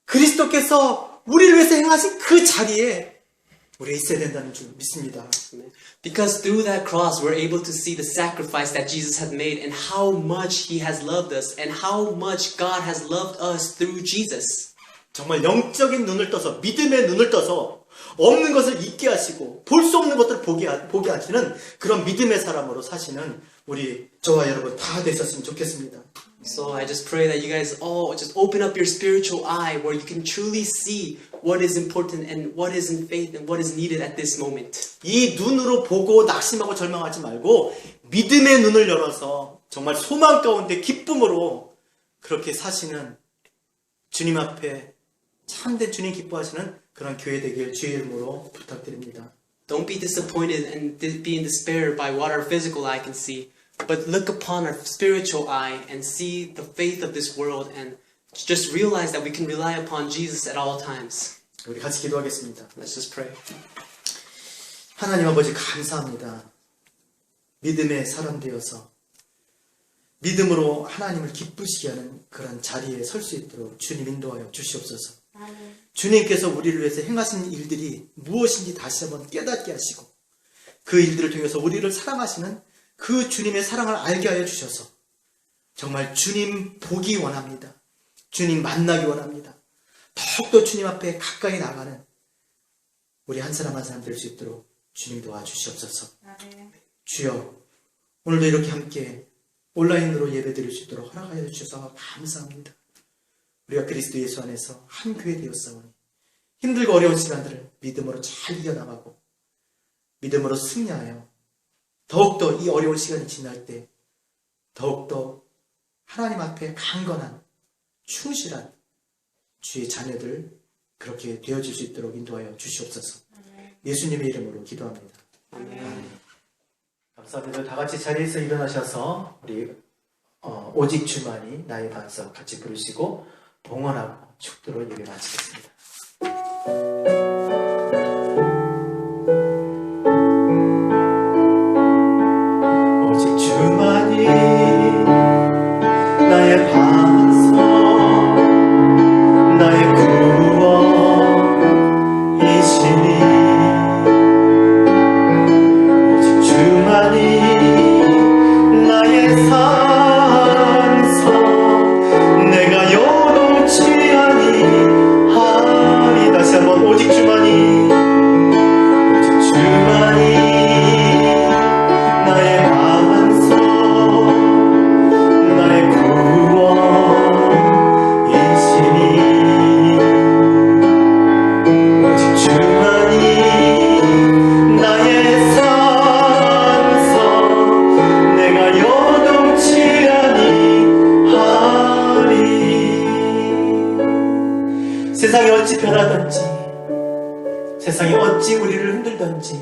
그리스도께서 우리를 위해서 행하신 그 자리에 우리가 있어야 된다는 줄 믿습니다. Because through that cross we're able to see the sacrifice that Jesus had made and how much he has loved us and how much God has loved us through Jesus. 정말 영적인 눈을 떠서 믿음의 눈을 떠서 없는 것을 잊게 하시고 볼 수 없는 것들을 보게 하시는 그런 믿음의 사람으로 사시는 우리 저와 여러분 다 되셨으면 좋겠습니다. So I just pray that you guys all just open up your spiritual eye where you can truly see what is important and what is in faith and what is needed at this moment. 이 눈으로 보고 낙심하고 절망하지 말고 믿음의 눈을 열어서 정말 소망 가운데 기쁨으로 그렇게 사시는 주님 앞에 참된 주님 기뻐하시는 그런 교회 되길 주의 이름으로 부탁드립니다. Don't be disappointed and be in despair by what our physical eye can see, but look upon our spiritual eye and see the faith of this world and just realize that we can rely upon Jesus at all times. 우리 같이 기도하겠습니다. Let's just pray. 하나님 아버지 감사합니다. 믿음의 사람 되어서 믿음으로 하나님을 기쁘시게 하는 그런 자리에 설 수 있도록 주님 인도하여 주시옵소서. 주님께서 우리를 위해서 행하신 일들이 무엇인지 다시 한번 깨닫게 하시고 그 일들을 통해서 우리를 사랑하시는 그 주님의 사랑을 알게 하여 주셔서 정말 주님 보기 원합니다. 주님 만나기 원합니다. 더욱더 주님 앞에 가까이 나가는 우리 한 사람 한 사람 될 수 있도록 주님 도와주시옵소서. 주여 오늘도 이렇게 함께 온라인으로 예배 드릴 수 있도록 허락하여 주셔서 감사합니다. 우리가 그리스도 예수 안에서 한 교회 되었사오니 힘들고 어려운 시간들을 믿음으로 잘 이겨나가고 믿음으로 승리하여 더욱더 이 어려운 시간이 지날 때 더욱더 하나님 앞에 강건한 충실한 주의 자녀들 그렇게 되어질 수 있도록 인도하여 주시옵소서. 예수님의 이름으로 기도합니다. 감사합니다. 다 같이 자리에서 일어나셔서 우리 오직 주만이 나의 반석 같이 부르시고 봉헌하고 축도로 예배 마치겠습니다. 오직 주만이 나의 반석 나의 구원이시니 오직 주만이 나의 산성 내가 요동치 아니하리. 다시 한번 오직 주만이 나의 반석 나의 구원이시니 오직 주만이 나의 산성 내가 요동치 아니하리. 세상이 어찌 변하든지 세상이 어찌 우리를 흔들든지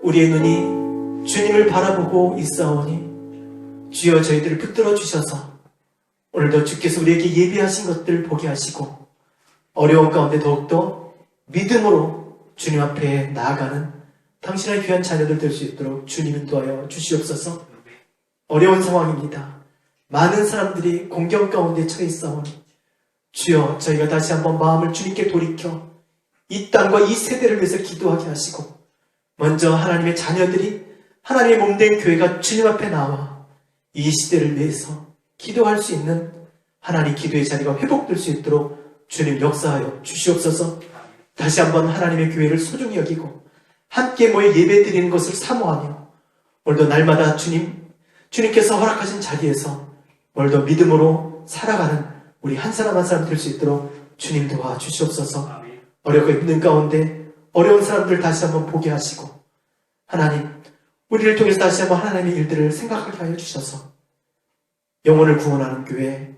우리의 눈이 주님을 바라보고 있사오니 주여 저희들을 붙들어 주셔서 오늘도 주께서 우리에게 예비하신 것들을 보게 하시고 어려운 가운데 더욱더 믿음으로 주님 앞에 나아가는 당신의 귀한 자녀들 될 수 있도록 주님 인도하여 주시옵소서. 어려운 상황입니다. 많은 사람들이 공경 가운데 처해 있사오니 주여 저희가 다시 한번 마음을 주님께 돌이켜 이 땅과 이 세대를 위해서 기도하게 하시고 먼저 하나님의 자녀들이 하나님의 몸된 교회가 주님 앞에 나와 이 시대를 위해서 기도할 수 있는 하나님 기도의 자리가 회복될 수 있도록 주님 역사하여 주시옵소서. 다시 한번 하나님의 교회를 소중히 여기고 함께 모여 예배 드리는 것을 사모하며 오늘도 날마다 주님께서 허락하신 자리에서 오늘도 믿음으로 살아가는 우리 한 사람 한 사람 될 수 있도록 주님 도와주시옵소서. 어렵고 힘든 가운데 어려운 사람들 다시 한번 보게 하시고 하나님 우리를 통해서 다시 한번 하나님의 일들을 생각하게 하여 주셔서 영혼을 구원하는 교회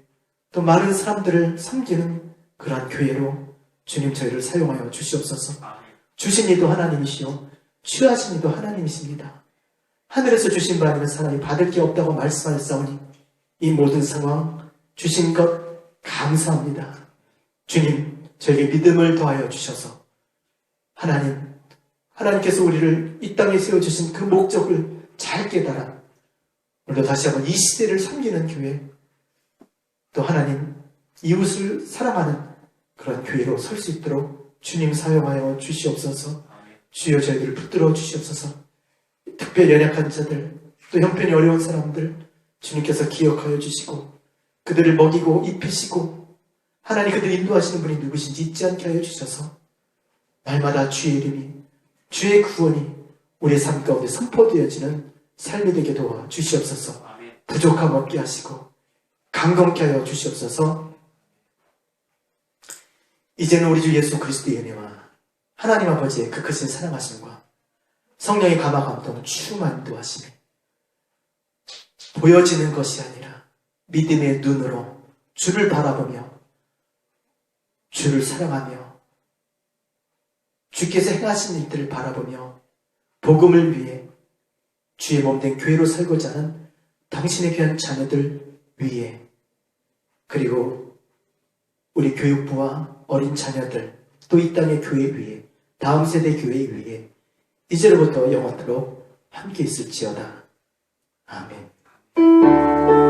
또 많은 사람들을 섬기는 그러한 교회로 주님 저희를 사용하여 주시옵소서. 주신 이도 하나님이시오 취하신 이도 하나님이십니다. 하늘에서 주신 바 아니면 사람이 받을 게 없다고 말씀하셨사오니 이 모든 상황 주신 것 감사합니다. 주님 저에게 믿음을 더하여 주셔서 하나님께서 우리를 이 땅에 세워주신 그 목적을 잘 깨달아 오늘도 다시 한번 이 시대를 섬기는 교회 또 하나님 이웃을 사랑하는 그런 교회로 설 수 있도록 주님 사용하여 주시옵소서. 주여 저희들을 붙들어 주시옵소서. 특별히 연약한 자들 또 형편이 어려운 사람들 주님께서 기억하여 주시고 그들을 먹이고 입히시고 하나님 그들 인도하시는 분이 누구신지 잊지 않게 하여 주셔서 날마다 주의 이름이, 주의 구원이 우리의 삶 가운데 선포되어지는 삶이 되게 도와 주시옵소서. 부족함 없게 하시고 강건케 하여 주시옵소서. 이제는 우리 주 예수 그리스도의 은혜와 하나님 아버지의 그 크신 사랑하심과 성령의 감화 감동 충만 인도하심에 보여지는 것이 아니라 믿음의 눈으로 주를 바라보며 주를 사랑하며 주께서 행하신 일들을 바라보며 복음을 위해 주의 몸된 교회로 살고자 하는 당신의 귀한 자녀들 위해, 그리고 우리 교육부와 어린 자녀들, 또 이 땅의 교회 위에, 다음 세대 교회 위에 이제로부터 영원토록 함께 있을지어다. 아멘.